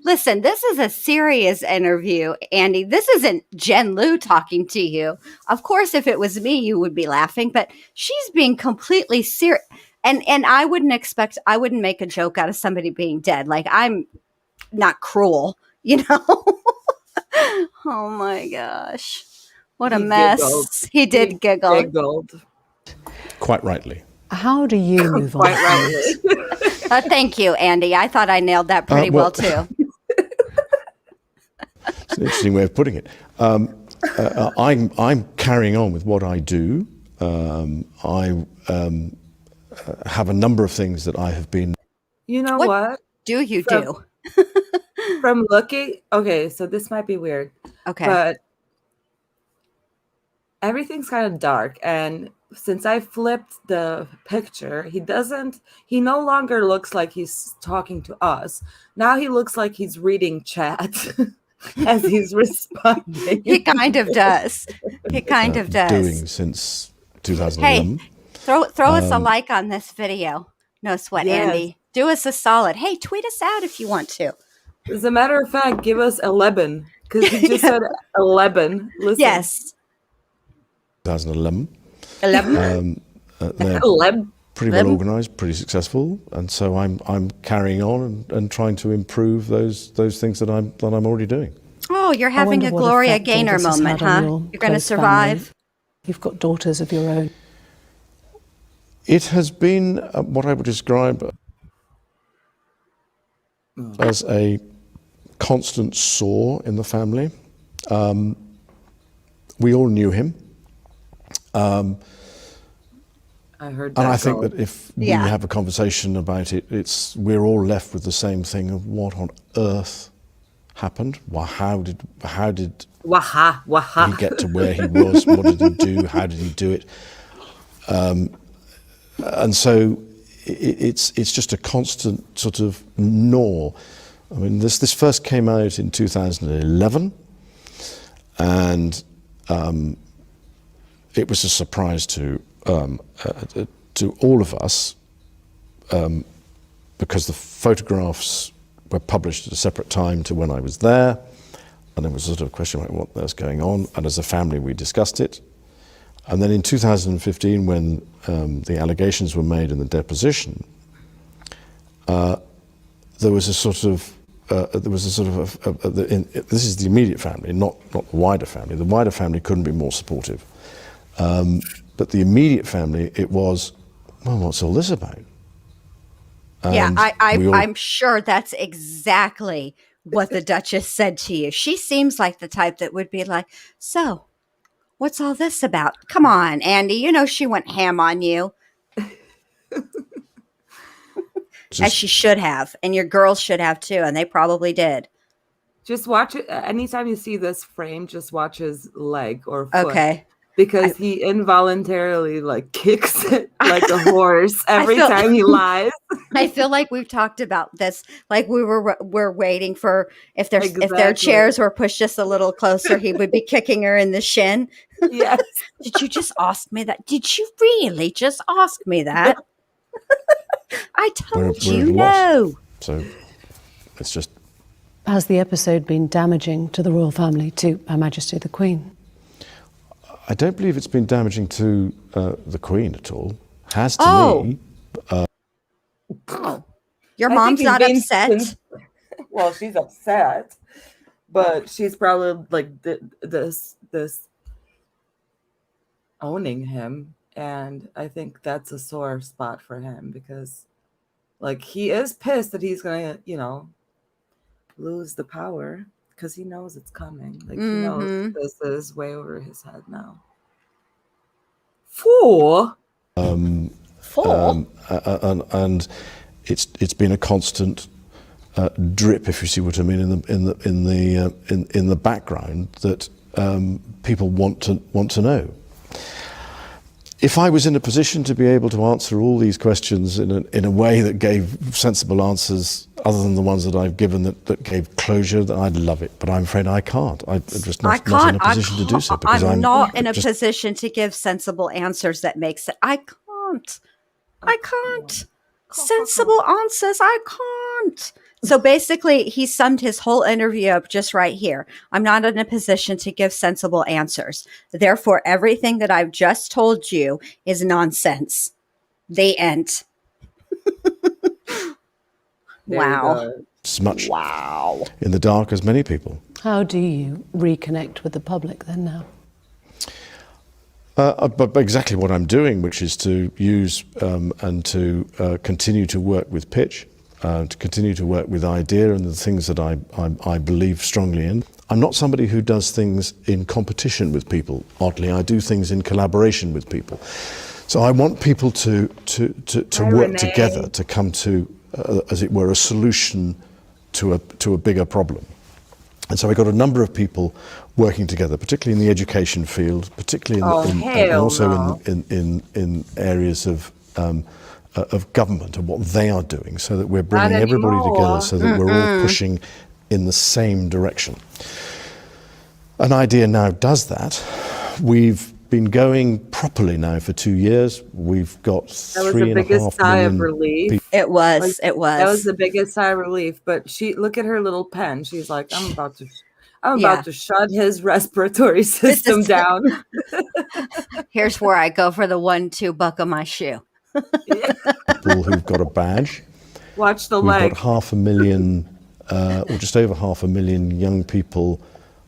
Listen, this is a serious interview, Andy. This isn't Jenn Lu talking to you. Of course, if it was me, you would be laughing, but she's being completely serious. And I wouldn't make a joke out of somebody being dead. Like, I'm not cruel, Oh my gosh. What a mess. Giggled. He did giggle. Giggled. Quite rightly. How do you move on? Quite rightly. Thank you, Andy. I thought I nailed that pretty well too. It's an interesting way of putting it. I'm carrying on with what I do. I have a number of things that I have been. You know what? Do you do? From looking, okay, so this might be weird. Okay. But everything's kind of dark. And since I flipped the picture, he no longer looks like he's talking to us. Now he looks like he's reading chat as he's responding. He kind of does. He kind of does. Doing since 2011. Hey, throw us a like on this video. No sweat, Yes. Andy. Do us a solid. Hey, tweet us out if you want to. As a matter of fact, give us 11 because he just said 11. Listen. Yes. 2011. 11. They're 11. pretty well organised, pretty successful, and so I'm carrying on and trying to improve those things that I'm already doing. Oh, you're having wonder a what Gloria effect all Gaynor this has moment, had on huh? your You're going to close survive. family. You've got daughters of your own. It has been what I would describe as a constant sore in the family. We all knew him. I heard that. And I think go. that if we Yeah. have a conversation about it, we're all left with the same thing of what on earth happened. Well, how did Waha, waha. he get to where he was? What did he do? How did he do it? And so it's just a constant sort of gnaw. I mean, this first came out in 2011, and it was a surprise to all of us because the photographs were published at a separate time to when I was there, and there was sort of a question about what was going on, and as a family we discussed it. And then in 2015, when the allegations were made in the deposition, there was a sort of this is the immediate family, not the wider family. The wider family couldn't be more supportive. But the immediate family, it was, well, what's all this about? Yeah, And I'm sure that's exactly what the Duchess said to you. She seems like the type that would be like, so, what's all this about? Come on, Andy. You know she went ham on you. As she should have. And your girls should have too. And they probably did. Just watch it. Anytime you see this frame, just watch his leg or foot. Okay. Because he involuntarily like kicks it like a horse every feel- time he lies. I feel like we've talked about this. Like we're waiting for if their Exactly. chairs were pushed just a little closer, he would be kicking her in the shin. Yes. Did you just ask me that? Did you really just ask me that? I told where you it was. no. So it's just Has the episode been damaging to the royal family, to Her Majesty the Queen? I don't believe it's been damaging to the Queen at all. Has to me. Your I mom's think not he's being upset. Well, she's upset, but she's probably like this owning him, and I think that's a sore spot for him because, like, he is pissed that he's gonna, lose the power because he knows it's coming. Like he knows this is way over his head now. Four. And it's been a constant drip, if you see what I mean, in the background that people want to know. If I was in a position to be able to answer all these questions in a way that gave sensible answers, other than the ones that I've given that gave closure, then I'd love it. But I'm afraid I can't. I'm just not in a position to do so. Because I'm not in a position to give sensible answers that make sense. I can't. Sensible answers, I can't. So basically, he summed his whole interview up just right here. I'm not in a position to give sensible answers. Therefore, everything that I've just told you is nonsense. The end. Wow. as much Wow. in the dark as many people. How do you reconnect with the public then now? But exactly what I'm doing, which is to use and to continue to work with pitch, to continue to work with idea and the things that I believe strongly in. I'm not somebody who does things in competition with people. Oddly, I do things in collaboration with people. So I want people to work together to come to, as it were, a solution to a bigger problem. And so we got a number of people working together, particularly in the education field, particularly and also in areas of government and what they are doing, so that we're bringing everybody together, so that we're all pushing in the same direction. An idea now does that. We've been going properly now for 2 years. We've got 3.5 million relief. It was. That was the biggest sigh of relief. But look at her little pen. She's like, I'm about to shut his respiratory system down. Here's where I go for the 1-2 buckle my shoe. People who've got a badge. Watch the We've leg. got 500,000, or just over 500,000 young people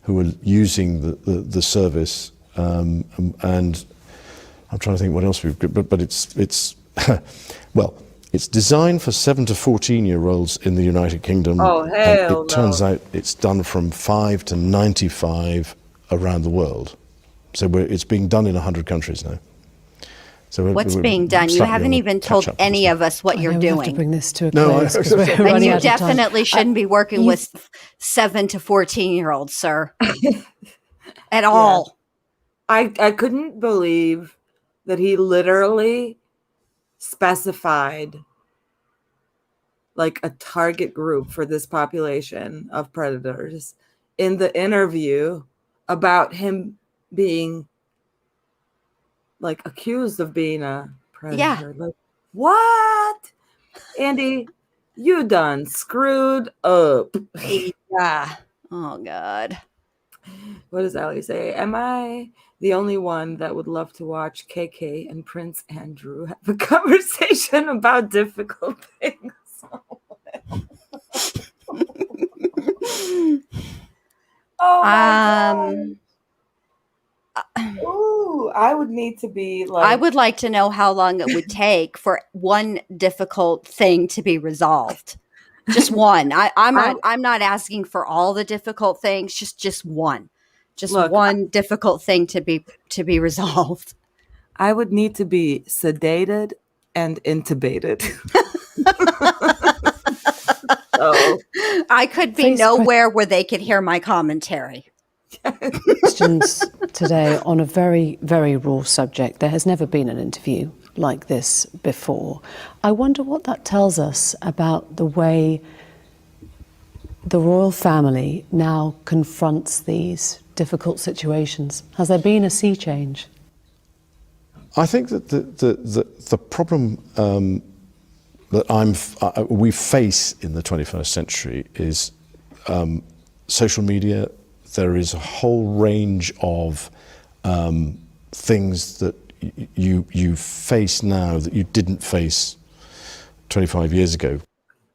who are using the service. And I'm trying to think what else we've got, but it's well, it's designed for 7 to 14-year-olds in the United Kingdom. Oh, hell It turns out it's done from 5 to 95 around the world. So it's being done in 100 countries now. So what's being done? You haven't even told any of us what you're We doing. have to bring this to a close. 'Cause we're And running you out of time. definitely shouldn't be working with 7 to 14-year-olds, sir. At all. I couldn't believe that he literally specified like a target group for this population of predators in the interview about him being like accused of being a predator. Yeah. Like, what? Andy, you done screwed up. Yeah. Oh, God. What does Allie say? Am I the only one that would love to watch KK and Prince Andrew have a conversation about difficult things? Oh my God. Ooh, I would need to be like. I would like to know how long it would take for one difficult thing to be resolved. Just one. I'm not asking for all the difficult things. Just one. One difficult thing to be resolved. I would need to be sedated and intubated. So I could be nowhere where they could hear my commentary. Questions today on a very, very raw subject. There has never been an interview like this before. I wonder what that tells us about the way the royal family now confronts these difficult situations. Has there been a sea change? I think that the problem that we face in the 21st century is social media. There is a whole range of things that you face now that you didn't face 25 years ago.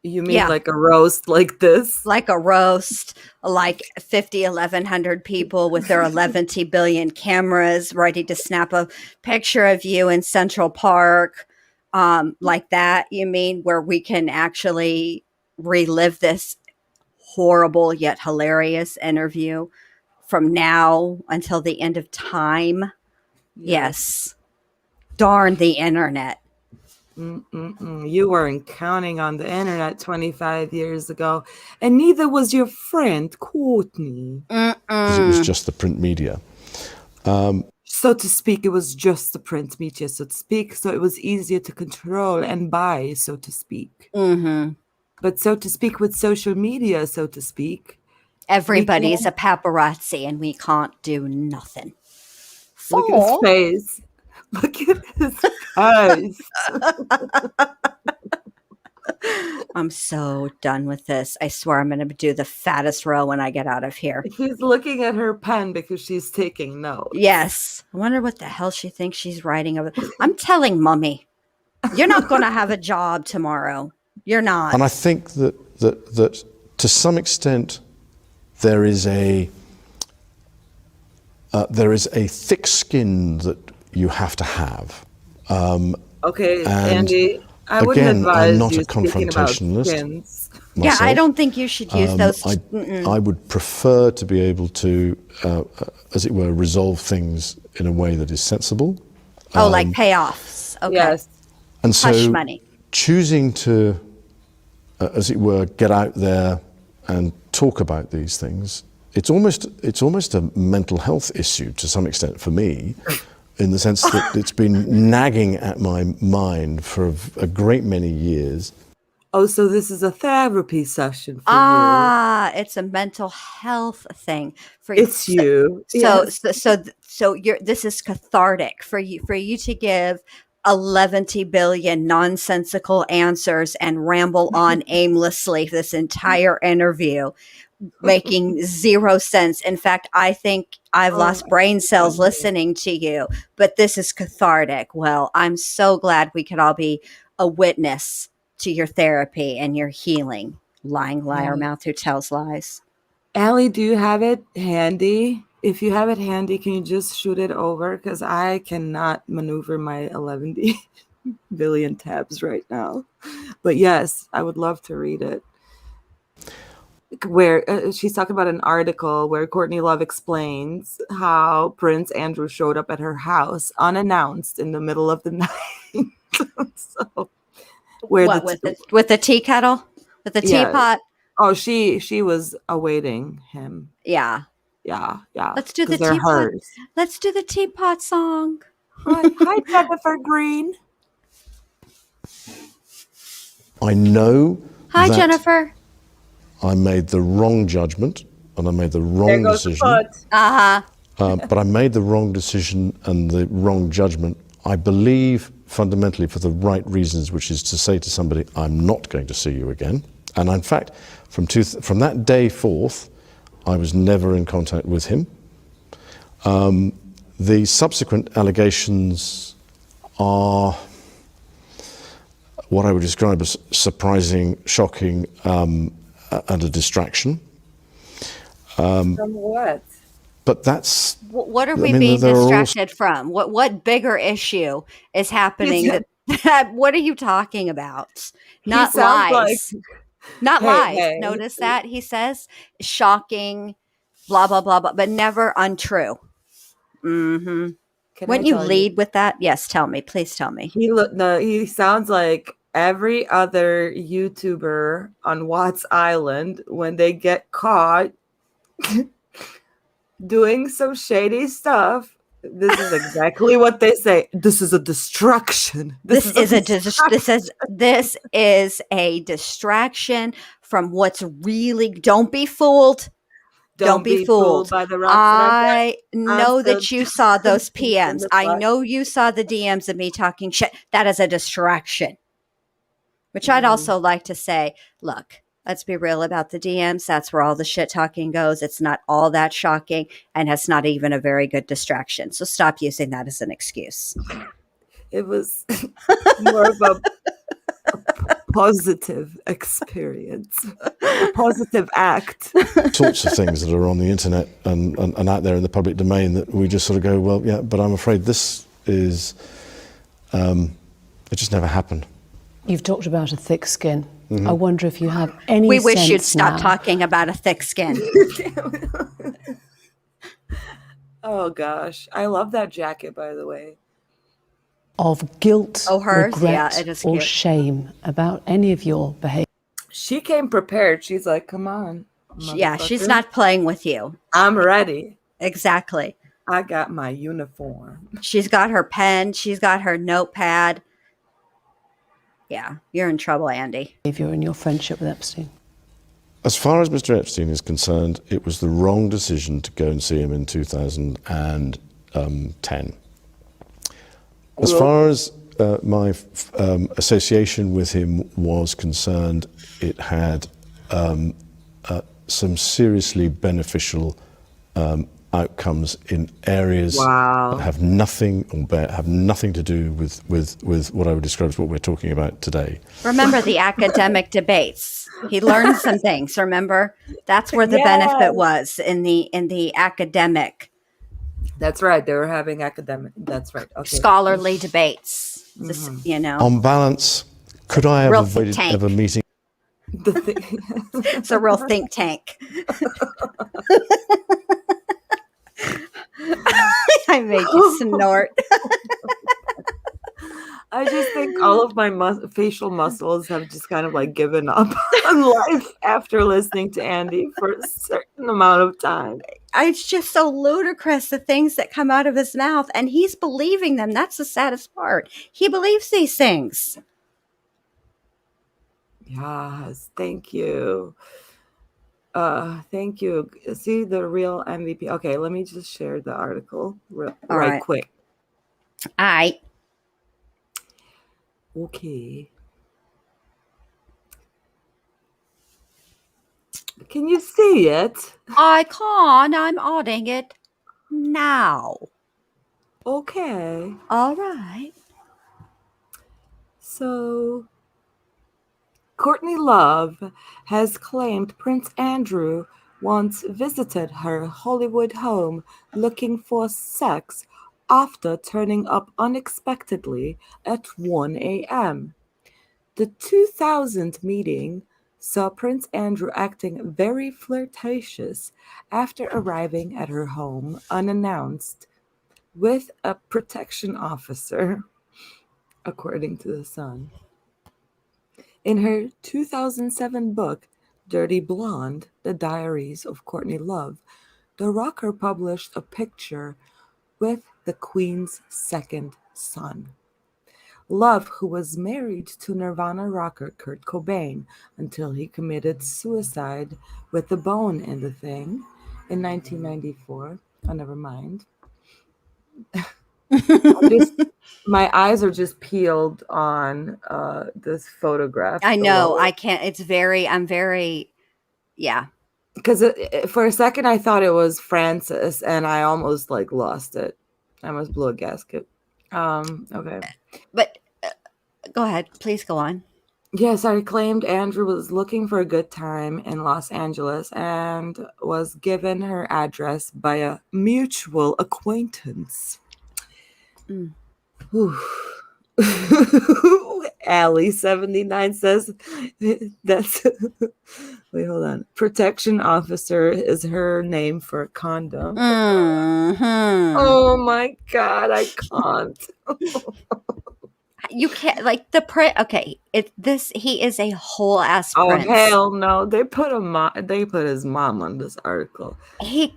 You mean like a roast like this? Like a roast, like 1,100 people with their 11 billion cameras ready to snap a picture of you in Central Park. Like that, you mean, where we can actually relive this horrible yet hilarious interview from now until the end of time? Yes. Darn the internet. You weren't counting on the internet 25 years ago, and neither was your friend Courtney. Because it was just the print media. So to speak, it was just the print media, so to speak, so it was easier to control and buy, so to speak. Mm-hmm. But so to speak, with social media, so to speak, everybody's a paparazzi and we can't do nothing. Look at his face. Look at his eyes. I'm so done with this. I swear I'm going to do the fattest row when I get out of here. He's looking at her pen because she's taking notes. Yes. I wonder what the hell she thinks she's writing over. I'm telling Mummy, you're not going to have a job tomorrow. You're not. And I think that to some extent there is a thick skin that you have to have. Okay, Andy. I wouldn't advise I'm not you a confrontationalist. myself. Yeah, I don't think you should use those. I would prefer to be able to, as it were, resolve things in a way that is sensible. Like payoffs. Okay. Yes. And so hush money. Choosing to, as it were, get out there and talk about these things it's almost a mental health issue to some extent for me, in the sense that it's been nagging at my mind for a great many years. Oh, so this is a therapy session for It's a mental health thing for you. It's you. So, Yes. so this is cathartic for you to give 11 billion nonsensical answers and ramble on aimlessly this entire interview, making zero sense. In fact, I think I've lost brain cells listening to you, but this is cathartic. Well, I'm so glad we could all be a witness to your therapy and your healing. Lying liar mouth who tells lies. Allie, do you have it handy? If you have it handy, can you just shoot it over? Because I cannot maneuver my 11 billion tabs right now. But yes, I would love to read it. Where she's talking about an article where Courtney Love explains how Prince Andrew showed up at her house unannounced in the middle of the night. So, where What, with the tea kettle? With the teapot? Oh, she was awaiting him. Yeah. Yeah. Let's do the 'Cause they're teapot. hers. Let's do the teapot song. Hi, Jennifer Green. I know Hi, that Jennifer. I made the wrong judgment and I made the wrong decision. But I made the wrong decision and the wrong judgment, I believe, fundamentally for the right reasons, which is to say to somebody, I'm not going to see you again. And in fact, from that day forth, I was never in contact with him. The subsequent allegations are what I would describe as surprising, shocking, and a distraction. From what? But that's... What are we being distracted from? What bigger issue is happening? What are you talking about? Not lies. Not lies. Hey. Notice that he says shocking, blah, blah, blah, blah, but never untrue. Mm-hmm. When you lead with that, yes, tell me. Please tell me. He sounds like every other YouTuber on Watts Island when they get caught doing some shady stuff. This is exactly what they say. This is a distraction. This is a distraction from what's really. Don't be fooled. Don't be fooled by the rocks. I know that you saw those PMs. I know you saw the DMs of me talking shit. That is a distraction. Which I'd also like to say, look, let's be real about the DMs. That's where all the shit talking goes. It's not all that shocking, and it's not even a very good distraction. So stop using that as an excuse. It was more of a positive experience, a positive act. Sorts of things that are on the internet and out there in the public domain that we just sort of go, well, yeah, but I'm afraid this is, it just never happened. You've talked about a thick skin. Mm-hmm. I wonder if you have any We wish you'd sense stop now talking about a thick skin. Oh, gosh. I love that jacket, by the way. Of guilt, hers? regret, Yeah, it is or cute. shame about any of your behavior. She came prepared. She's like, come on. Yeah, she's not playing with you. I'm ready. Exactly. I got my uniform. She's got her pen. She's got her notepad. Yeah, you're in trouble, Andy. Behavior in your friendship with Epstein. As far as Mr. Epstein is concerned, it was the wrong decision to go and see him in 2010. As far as my association with him was concerned, it had some seriously beneficial outcomes in areas that have nothing to do with what I would describe as what we're talking about today. Remember the academic debates. He learned some things. Remember, that's where the benefit was in the academic. That's right. They were having academic. That's right. Okay. Scholarly debates. Just, On balance, could I have avoided ever meeting? It's a real think tank. I made you snort. I just think all of my facial muscles have just kind of like given up on life after listening to Andy for a certain amount of time. It's just so ludicrous, the things that come out of his mouth, and he's believing them. That's the saddest part. He believes these things. Yes, thank you. Thank you. See the real MVP. Okay, let me just share the article right right. quick. I Okay. Can you see it? can't. I'm adding it now. Okay. All right. So, Courtney Love has claimed Prince Andrew once visited her Hollywood home looking for sex after turning up unexpectedly at 1 a.m. The 2000 meeting saw Prince Andrew acting very flirtatious after arriving at her home unannounced with a protection officer, according to The Sun. In her 2007 book, Dirty Blonde, The Diaries of Courtney Love, the rocker published a picture with the Queen's second son. Love, who was married to Nirvana rocker Kurt Cobain until he committed suicide with a bone in the thing in 1994. Oh, never mind. My eyes are just peeled on this photograph. I know. below. I'm very, yeah. Because for a second I thought it was Francis, and I almost lost it. I almost blew a gasket. Okay. But go ahead. Please go on. Yes, I claimed Andrew was looking for a good time in Los Angeles and was given her address by a mutual acquaintance. Mm. Allie79 says that's wait, hold on. Protection officer is her name for a condom. Mm-hmm. Oh my God, I can't. You can't okay. He is a whole ass Oh prince. hell no! They put his mom on this article. He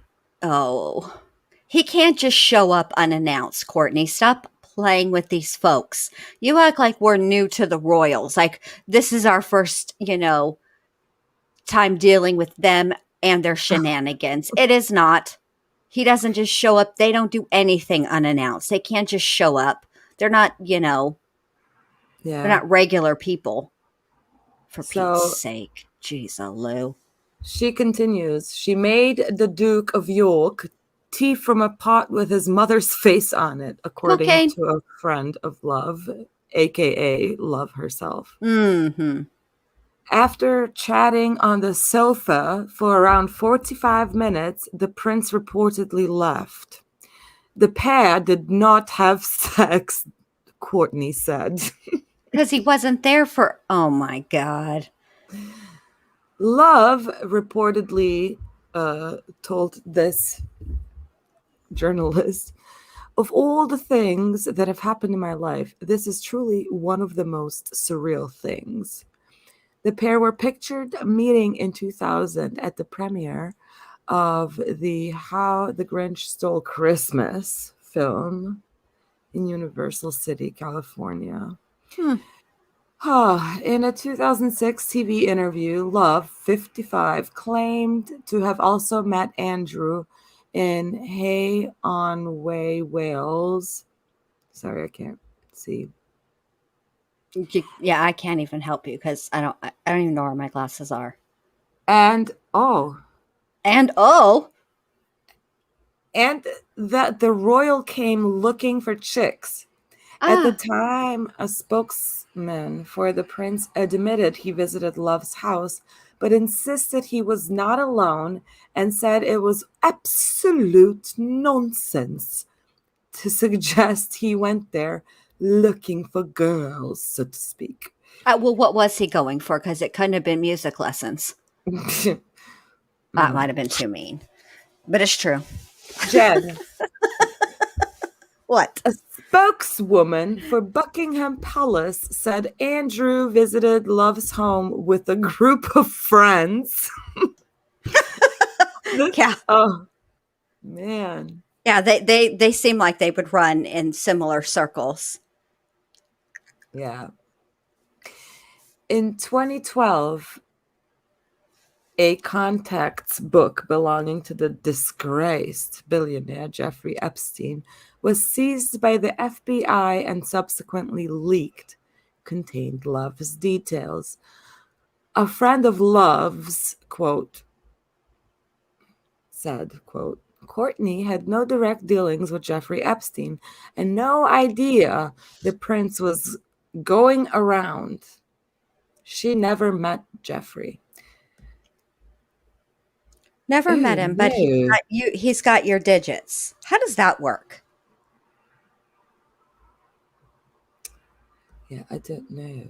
can't just show up unannounced. Courtney, stop playing with these folks. You act like we're new to the royals. Like this is our first, time dealing with them and their shenanigans. It is not. He doesn't just show up. They don't do anything unannounced. They can't just show up. They're not, they're not regular people. For Pete's sake. Jeez, Lou. She continues. She made the Duke of York tea from a pot with his mother's face on it, according to a friend of Love, aka Love herself. Mm-hmm. After chatting on the sofa for around 45 minutes, the prince reportedly left. The pair did not have sex, Courtney said. Because he wasn't there for, oh my God. Love reportedly told this journalist, of all the things that have happened in my life, this is truly one of the most surreal things. The pair were pictured meeting in 2000 at the premiere of the How the Grinch Stole Christmas film in Universal City, California. In a 2006 TV interview, Love, 55, claimed to have also met Andrew in Hay on Way, Wales. Sorry, I can't see. Yeah, I can't even help you because I don't even know where my glasses are. And that the royal came looking for chicks. At the time, a spokesman for the prince admitted he visited Love's house, but insisted he was not alone and said it was absolute nonsense to suggest he went there looking for girls, so to speak. Well, what was he going for? Because it couldn't have been music lessons. That might have been too mean, but it's true. Jen. What? A spokeswoman for Buckingham Palace said Andrew visited Love's home with a group of friends. Yeah. Oh, man. Yeah, they seem like they would run in similar circles. Yeah. In 2012, a contacts book belonging to the disgraced billionaire Jeffrey Epstein was seized by the FBI and subsequently leaked, contained Love's details. A friend of Love's, quote, said, quote, Courtney had no direct dealings with Jeffrey Epstein and no idea the prince was going around. She never met Jeffrey. Never met him, but no. he's got your digits. How does that work? Yeah, I don't know.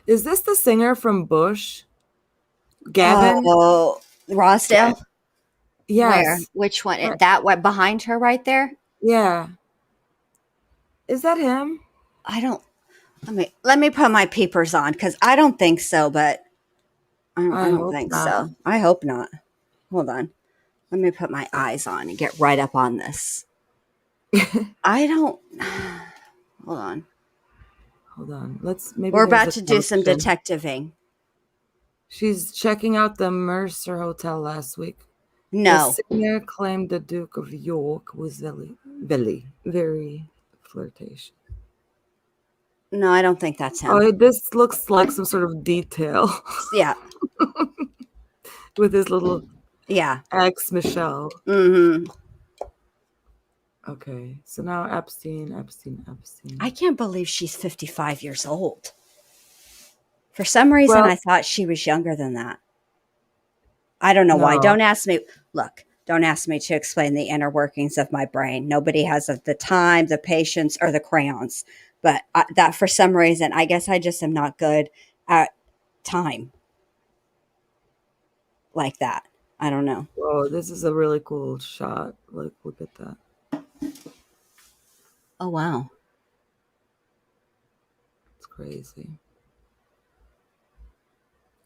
Is this the singer from Bush? Gavin? Oh, Rosdale? Yes. Where? Which one? That one behind her right there? Yeah. Is that him? I don't. Let me put my peepers on because I don't think so, but I don't hope think not. so. I hope not. Hold on. Let me put my eyes on and get right up on this. I don't. Hold on. Hold on. Maybe We're there's about a to do some connection. detectiving. She's checking out the Mercer Hotel last week. No. The singer claimed the Duke of York was very flirtatious. No, I don't think that's him. Oh, this looks like some sort of detail. Yeah. With his little Yeah. ex Michelle. Mm-hmm. Okay, so now Epstein. I can't believe she's 55 years old. For some reason, I thought she was younger than that. I don't know why. Don't ask me. Look, don't ask me to explain the inner workings of my brain. Nobody has the time, the patience, or the crayons. But that for some reason, I guess I just am not good at time like that. I don't know. Oh, this is a really cool shot. Like, look at that. Oh, wow. It's crazy.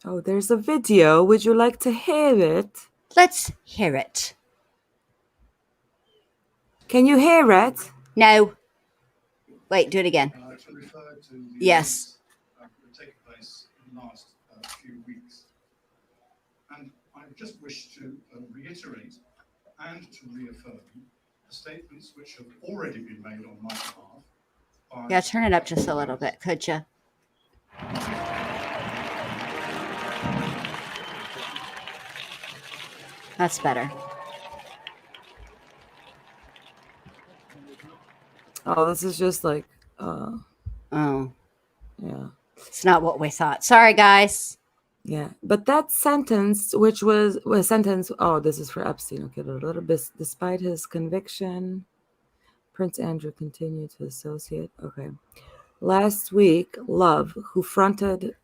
Oh, there's a video. Would you like to hear it? Let's hear it. Can you hear it? No. Wait, do it again. Yes. Taken place in the last few weeks. And I just wish to reiterate and to reaffirm the statements which have already been made on my behalf. Yeah, turn it up just a little bit, could you? That's better. Oh, this is just like, Oh, yeah. it's not what we thought. Sorry, guys. Yeah, but that sentence, which was a sentence, oh, this is for Epstein. Okay, a little bit, despite his conviction, Prince Andrew continued to associate. Okay. Last week, Love, who fronted,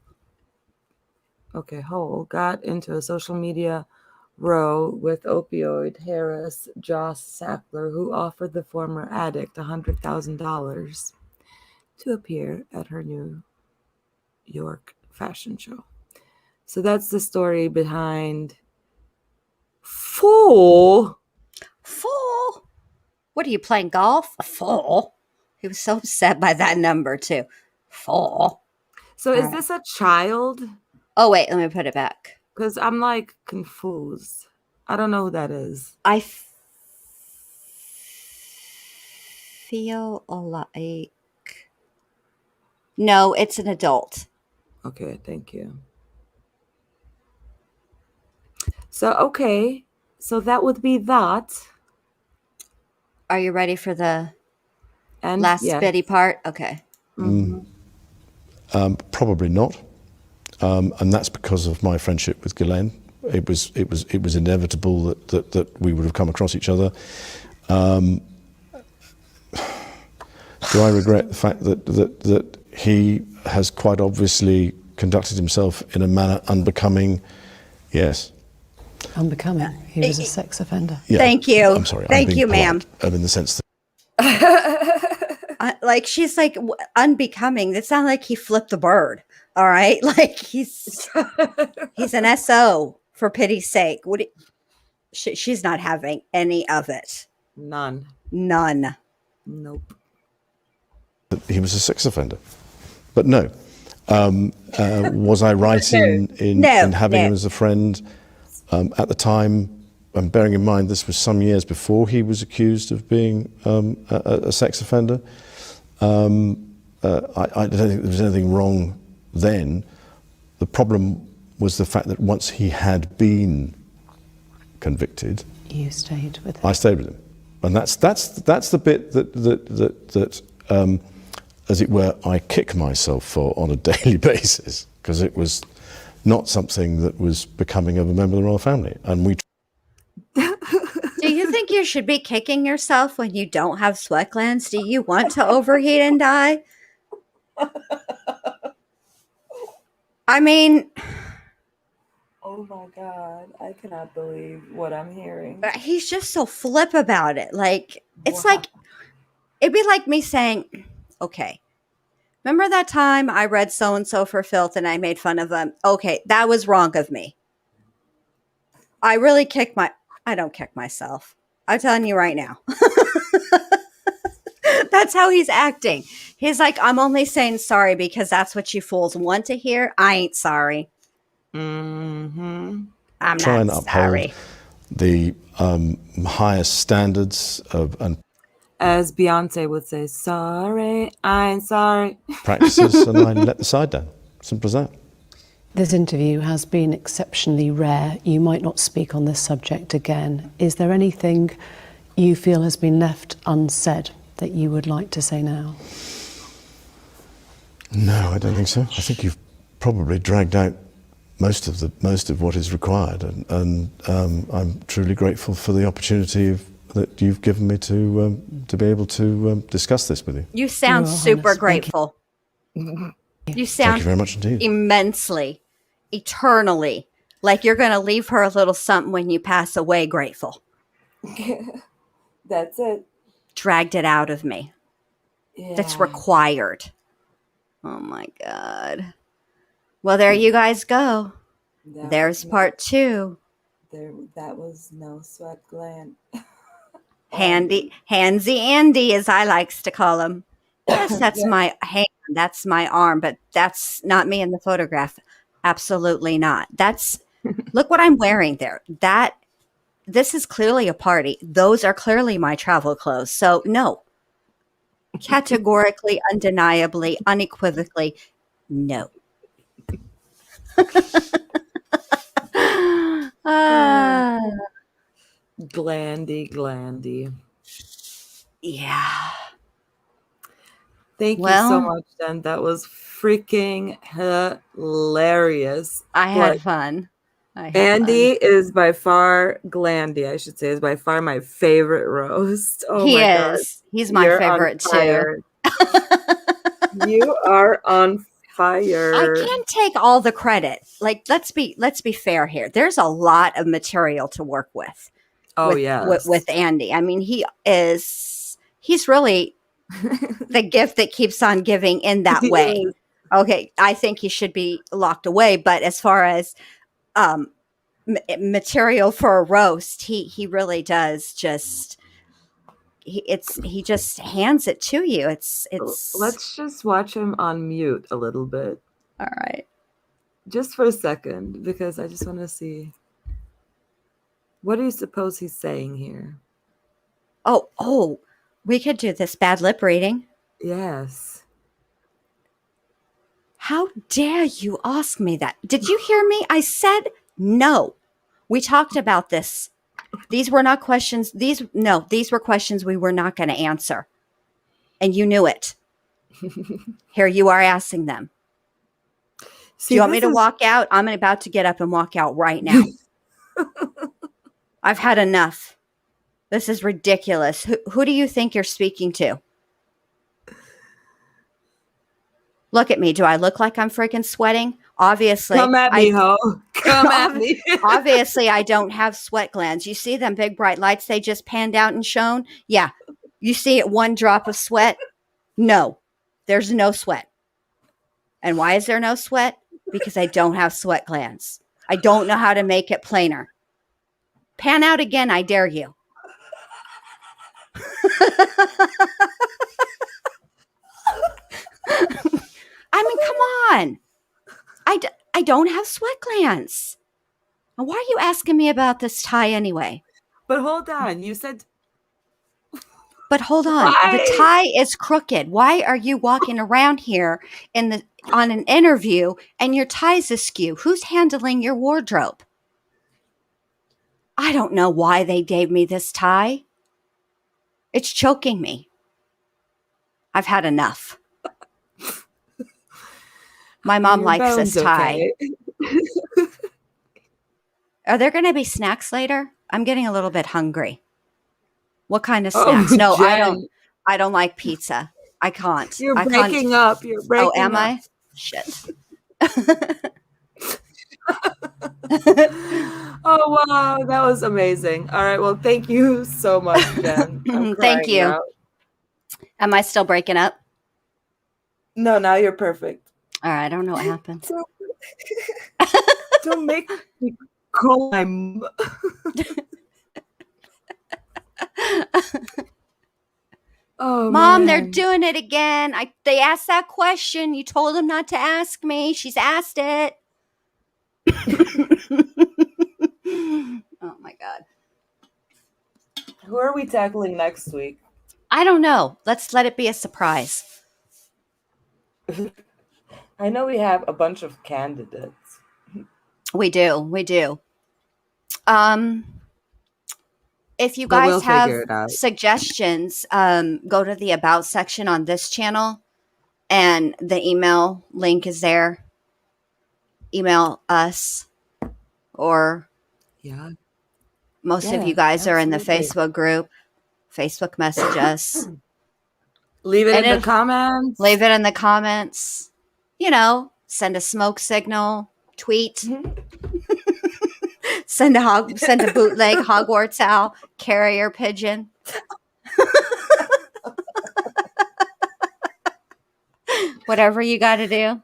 Hole, got into a social media row with opioid Harris Joss Sackler, who offered the former addict $100,000 to appear at her New York fashion show. So that's the story behind Fool. What are you playing golf? A fool. He was so upset by that number too. Fool. So is this a child? Oh wait, let me put it back. Because I'm like confused. I don't know who that is. I feel like no, it's an adult. Okay, thank you. So that would be that. Are you ready for the And last yes. bitty part? Okay. Probably not, and that's because of my friendship with Ghislaine. It was inevitable that we would have come across each other. Do I regret the fact that he has quite obviously conducted himself in a manner unbecoming? Yes. Unbecoming. He was a sex offender. Yeah. Thank you. I'm sorry. Thank I'm being you, ma'am. polite, in the sense that. Like she's like unbecoming. It sounded like he flipped the bird. All right. Like he's an SO, for pity's sake. She's not having any of it. None. None. Nope. He was a sex offender. But no. Was I right in having him as a friend at the time? And bearing in mind this was some years before he was accused of being a sex offender. I don't think there was anything wrong then. The problem was the fact that once he had been convicted, You stayed with him. I stayed with him, and that's the bit that as it were, I kick myself for on a daily basis, because it was not something that was becoming of a member of the royal family, and we. Do you think you should be kicking yourself when you don't have sweat glands? Do you want to overheat and die? I mean, Oh my God. I cannot believe what I'm hearing. he's just so flip about it. Like, it's Wow. like, it'd be like me saying, okay, remember that time I read so-and-so for filth and I made fun of them? Okay, that was wrong of me. I really I don't kick myself. I'm telling you right now. That's how he's acting. He's like, I'm only saying sorry because that's what you fools want to hear. I ain't sorry. Mm-hmm. I'm Try and not uphold sorry. the highest standards and As Beyonce would say, sorry, I ain't sorry. practices, and I let the side down. Simple as that. This interview has been exceptionally rare. You might not speak on this subject again. Is there anything you feel has been left unsaid that you would like to say now? No, I don't think so. I think you've probably dragged out most of what is required, and I'm truly grateful for the opportunity that you've given me to be able to discuss this with you. You sound Your super Highness, thank you. grateful. You Thank you sound very much indeed. immensely, eternally, like you're going to leave her a little something when you pass away grateful. That's it. Dragged it out of me. Yeah. That's required. Oh my God. Well, there you guys go. That There's was part 2. that was no sweat gland. Handsy Andy, as I likes to call him. Yes, that's my hand. That's my arm, but that's not me in the photograph. Absolutely not. Look what I'm wearing there. This is clearly a party. Those are clearly my travel clothes. So no, categorically, undeniably, unequivocally, no. Ah, Glandy. yeah. Thank you Well- so much, Jen. That was freaking hilarious. I had Like, fun. I had Andy is by far, Glandy, I should say, is by far my favorite roast. Oh He my God. is. He's my You're favorite on too. fire. You are on fire. I can't take all the credit. Like, let's be fair here. There's a lot of material to work with. Oh, with, yes. with Andy. I mean, he's really the gift that keeps on giving in that He way. is. Okay, I think he should be locked away. But as far as material for a roast, he really does just he just hands it to you. It's Let's just watch him on mute a little bit, all right. just for a second, because I just want to see. What do you suppose he's saying here? Oh, we could do this bad lip reading. Yes. How dare you ask me that? Did you hear me? I said no. We talked about this. These were not questions. These were questions we were not going to answer. And you knew it. Here you are asking them. See, Do you want me this to is- walk out? I'm about to get up and walk out right now. I've had enough. This is ridiculous. Who do you think you're speaking to? Look at me. Do I look like I'm freaking sweating? Obviously. Come at me, ho. Come at me. Obviously, I don't have sweat glands. You see them big bright lights they just panned out and shown? Yeah. You see it, one drop of sweat? No. There's no sweat. And why is there no sweat? Because I don't have sweat glands. I don't know how to make it plainer. Pan out again, I dare you. I mean, come on. I don't have sweat glands. And why are you asking me about this tie anyway? But hold on, you said. But hold on, Why? the tie is crooked. Why are you walking around here on an interview and your tie's askew? Who's handling your wardrobe? I don't know why they gave me this tie. It's choking me. I've had enough. My mom Your likes this bones tie. okay? Are there going to be snacks later? I'm getting a little bit hungry. What kind of Oh, snacks? No, Jen. I don't like pizza. I can't. You're I breaking can't. up. You're breaking Oh, am up. I? Shit. Oh, wow. That was amazing. All right. Well, thank you so much, Jen. I'm Thank crying you. now. Am I still breaking up? No, now you're perfect. All right. I don't know what happened. Don't make me call my mom. Oh, Mom, they're man. doing it again. They asked that question. You told them not to ask me. She's asked it. Oh my God. Who are we tackling next week? I don't know. Let's let it be a surprise. I know we have a bunch of candidates. We do. If you But guys we'll have figure it out. suggestions, go to the About section on this channel, and the email link is there. Email us, or Yeah. most of Yeah, you guys are in the absolutely. Facebook group. Facebook message us. Leave it And in the if- comments. Leave it in the comments. You know, send a smoke signal, tweet. Send a bootleg Hogwarts owl, carrier pigeon. Whatever you got to do.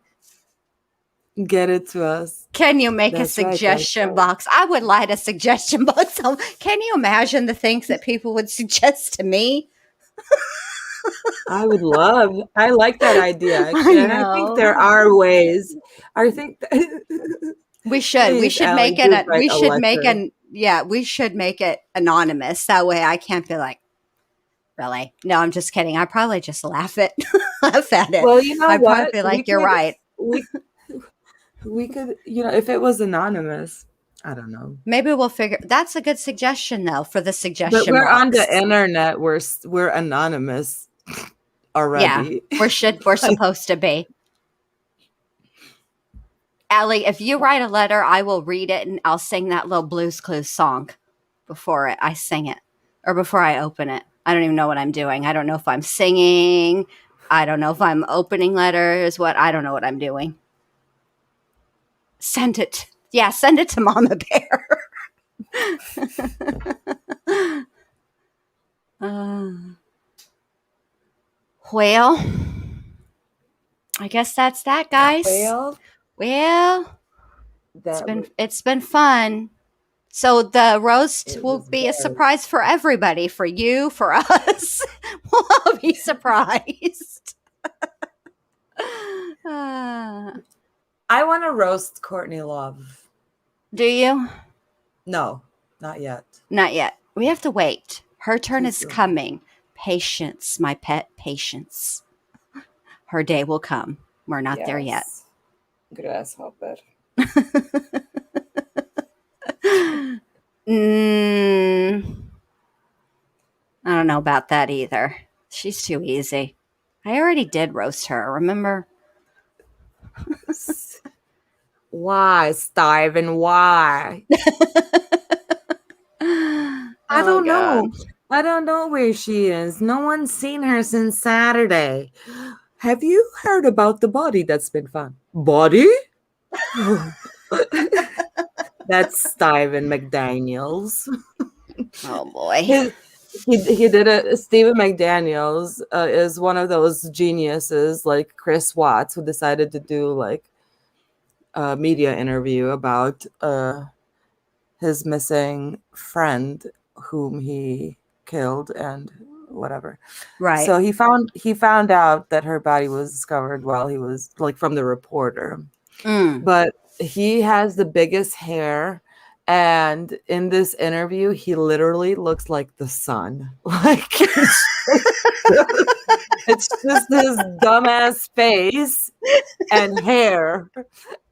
Get it to us. Can you make That's a right, suggestion that's box? I would light a suggestion box. Can you imagine the things that people would suggest to me? I like that idea, actually. And I think there are ways. I think We should. We Please, should Allie, make do it. write We a should make letter. we should make it anonymous. That way, I can't be like, really? No, I'm just kidding. I probably just laugh at it. Well, you know I'd probably what? be like, you're right. We could, if it was anonymous, I don't know. Maybe we'll figure. That's a good suggestion, though, for the suggestion. But we're on box. the internet. We're anonymous already. Yeah, we're supposed to be. Allie, if you write a letter, I will read it and I'll sing that little Blues Clues song before I sing it, or before I open it. I don't even know what I'm doing. I don't know if I'm singing. I don't know if I'm opening letters. I don't know what I'm doing. Send it. Yeah, send it to Mama Bear. Well, I guess that's that, guys. Well, it's been fun. So the roast will be a surprise for everybody, for you, for us. We'll all be surprised. I want to roast Courtney Love. Do you? No, not yet. Not yet. We have to wait. Her turn Too is soon. coming. Patience, my pet, patience. Her day will come. We're not there yet. Grasshopper. I don't know about that either. She's too easy. I already did roast her, remember? Why, Steven? Why? I don't know. I don't know where she is. No one's seen her since Saturday. Have you heard about the body that's been found? Body? That's Steven McDaniels. Oh boy. he did it. Stephen McDaniels is one of those geniuses like Chris Watts who decided to do like a media interview about his missing friend whom he killed and whatever. Right. So he found out that her body was discovered while he was like from the reporter. But he has the biggest hair, and in this interview he literally looks like the sun. Like it's just his dumbass face and hair.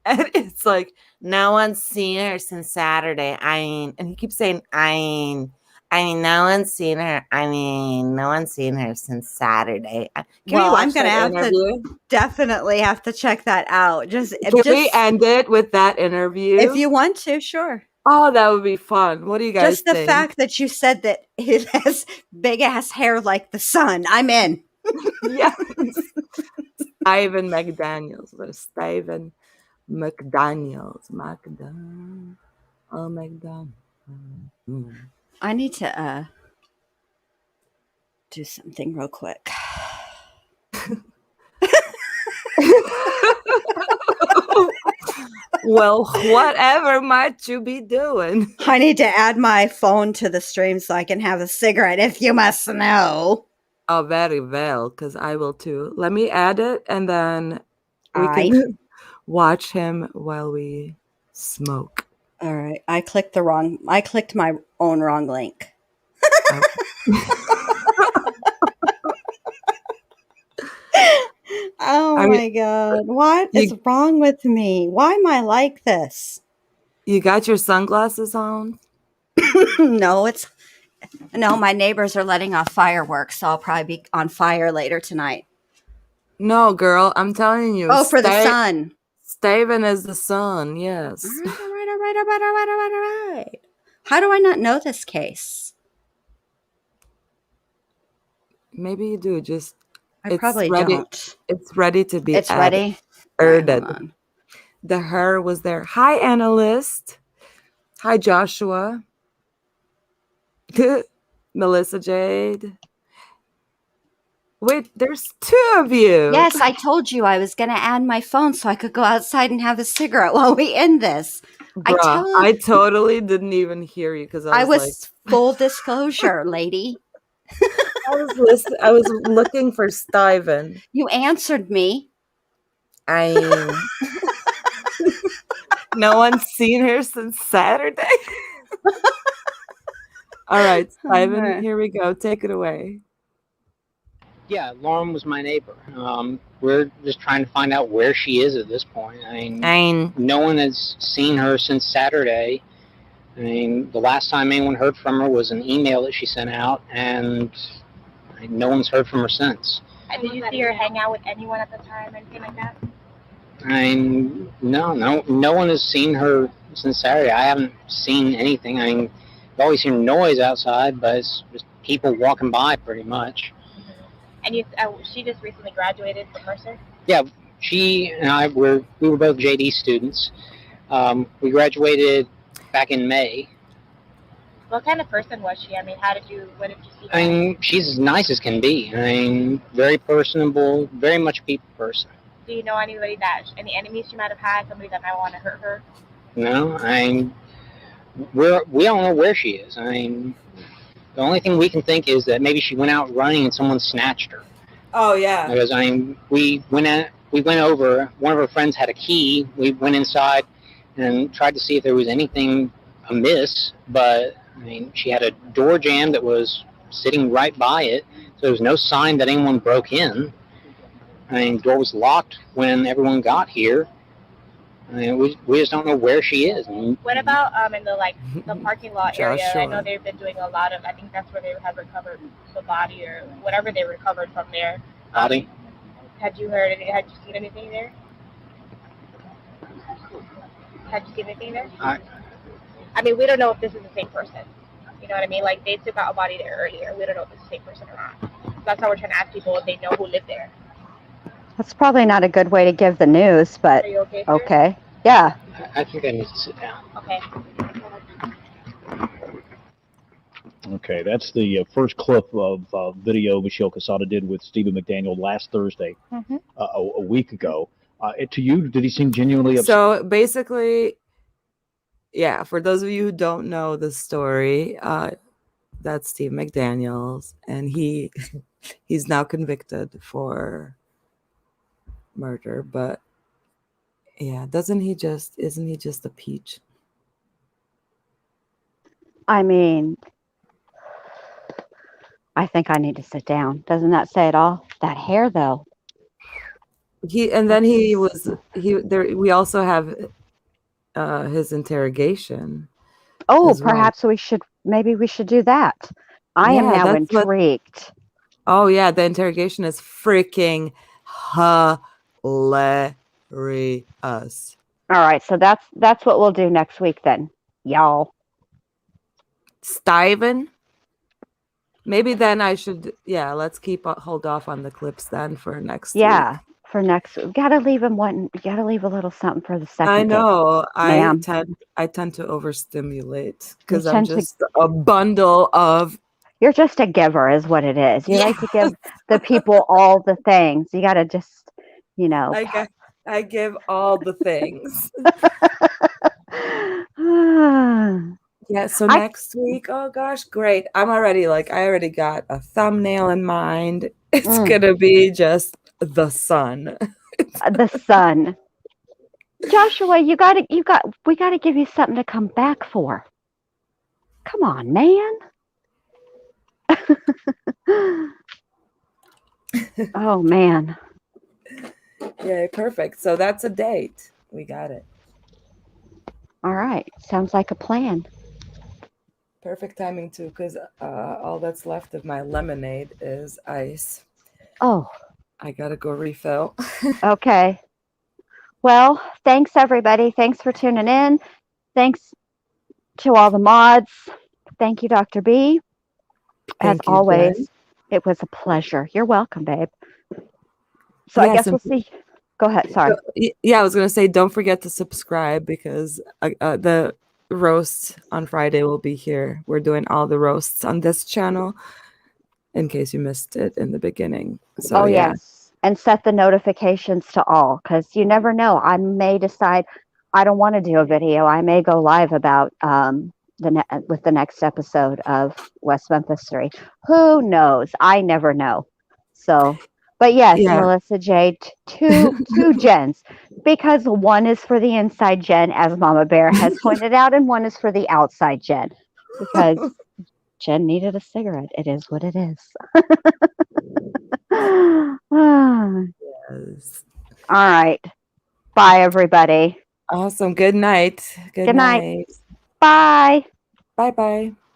And it's like, no one's seen her since Saturday. And he keeps saying, no one's seen her. No one's seen her since Saturday. Can well, I'm going to have to definitely have to check that out. Can we end it with that interview? If you want to, sure. Oh, that would be fun. What do you guys think? Just the fact that you said that it has big ass hair like the sun. I'm in. Yes. Stephen McDaniels. Stephen McDaniels. McDaniels. I need to do something real quick. Well, whatever might you be doing? I need to add my phone to the stream so I can have a cigarette, if you must know. Oh, very well, because I will too. Let me add it, and then we can watch him while we smoke. All right. I clicked my own wrong link. Oh my God. What is wrong with me? Why am I like this? You got your sunglasses on? No, my neighbors are letting off fireworks, so I'll probably be on fire later tonight. No, girl, I'm telling you. Oh, for the sun. Stephen is the sun, yes. All right. How do I not know this case? Maybe you do. I probably don't. It's ready to be ready? Added. The her was there. Hi, analyst. Hi, Joshua. Melissa Jade. Wait, there's two of you. Yes, I told you I was going to add my phone so I could go outside and have a cigarette while we end this. Bruh, I totally didn't even hear you because I was like, full disclosure, lady. I was looking for Stephen. You answered me. No one's seen her since Saturday. All right, Stephen, here we go. Take it away. Yeah, Lauren was my neighbor. We're just trying to find out where she is at this point. I mean, no one has seen her since Saturday. I mean, the last time anyone heard from her was an email that she sent out, and no one's heard from her since. And did you see her hang out with anyone at the time, anything like that? I mean, no one has seen her since Saturday. I haven't seen anything. I mean, I've always seen noise outside, but it's just people walking by pretty much. And she just recently graduated from Mercer? Yeah, she and I we were both JD students. We graduated back in May. What kind of person was she? I mean, what did you see? I mean, she's as nice as can be. I mean, very personable, very much a people person. Do you know any enemies she might have had, somebody that might want to hurt her? No, I mean, we don't know where she is. I mean, the only thing we can think is that maybe she went out running and someone snatched her. Oh yeah. Because I mean, we went over. One of her friends had a key. We went inside and tried to see if there was anything amiss, but I mean, she had a door jamb that was sitting right by it, so there was no sign that anyone broke in. I mean, the door was locked when everyone got here. I mean, we just don't know where she is. What about in the parking lot area? I know they've been doing a lot of. I think that's where they have recovered the body or whatever they recovered from there. Body. Had you heard? Had you seen anything there? Had you seen anything there? I mean, we don't know if this is the same person. You know what I mean? Like, they took out a body there earlier. We don't know if it's the same person or not. That's why we're trying to ask people if they know who lived there. That's probably not a good way to give the news, but are you okay? Okay. Yeah. I think I need to sit down. Okay. Okay, that's the first clip of video Michelle Casada did with Stephen McDaniel last Thursday, a week ago. To you, did he seem genuinely upset? So basically, yeah, for those of you who don't know the story, that's Steve McDaniels, and he's now convicted for murder. But yeah, isn't he just a peach? I mean, I think I need to sit down. Doesn't that say it all? That hair, though. We also have his interrogation. Oh, as well. perhaps maybe we should do that. I am Yeah, now that's what- intrigued. Oh yeah, the interrogation is freaking hilarious. All right, so that's what we'll do next week then, y'all. Steven? Maybe then I should, let's hold off on the clips then for next week. For next week. Gotta leave a little something for the second. I know. Ma'am. I tend to overstimulate because I'm just a bundle of. You're just a giver, is what it is. You like to give the people all the things. You gotta just, I give all the things. Yeah, so next week, oh gosh, great. I already got a thumbnail in mind. It's gonna be just the sun. The sun. Joshua, we gotta give you something to come back for. Come on, man. Oh man. Yeah, perfect. So that's a date. We got it. All right. Sounds like a plan. Perfect timing too, because all that's left of my lemonade is ice. Oh. I gotta go refill. Okay. Well, thanks everybody. Thanks for tuning in. Thanks to all the mods. Thank you, Dr. B. As always, Jen. It was a pleasure. You're welcome, babe. So I guess we'll see. Go ahead. Sorry. Yeah, I was going to say, don't forget to subscribe because the roast on Friday will be here. We're doing all the roasts on this channel in case you missed it in the beginning. So, yes. And set the notifications to all because you never know. I may decide I don't want to do a video. I may go live about with the next episode of West Memphis 3. Who knows? I never know. So, but yes, Melissa J, two Jens, because one is for the inside Jen, as Mama Bear has pointed out, and one is for the outside Jen, because Jen needed a cigarette. It is what it is. Yes. All right. Bye, everybody. Awesome. Good night. Good night. Bye. Bye-bye.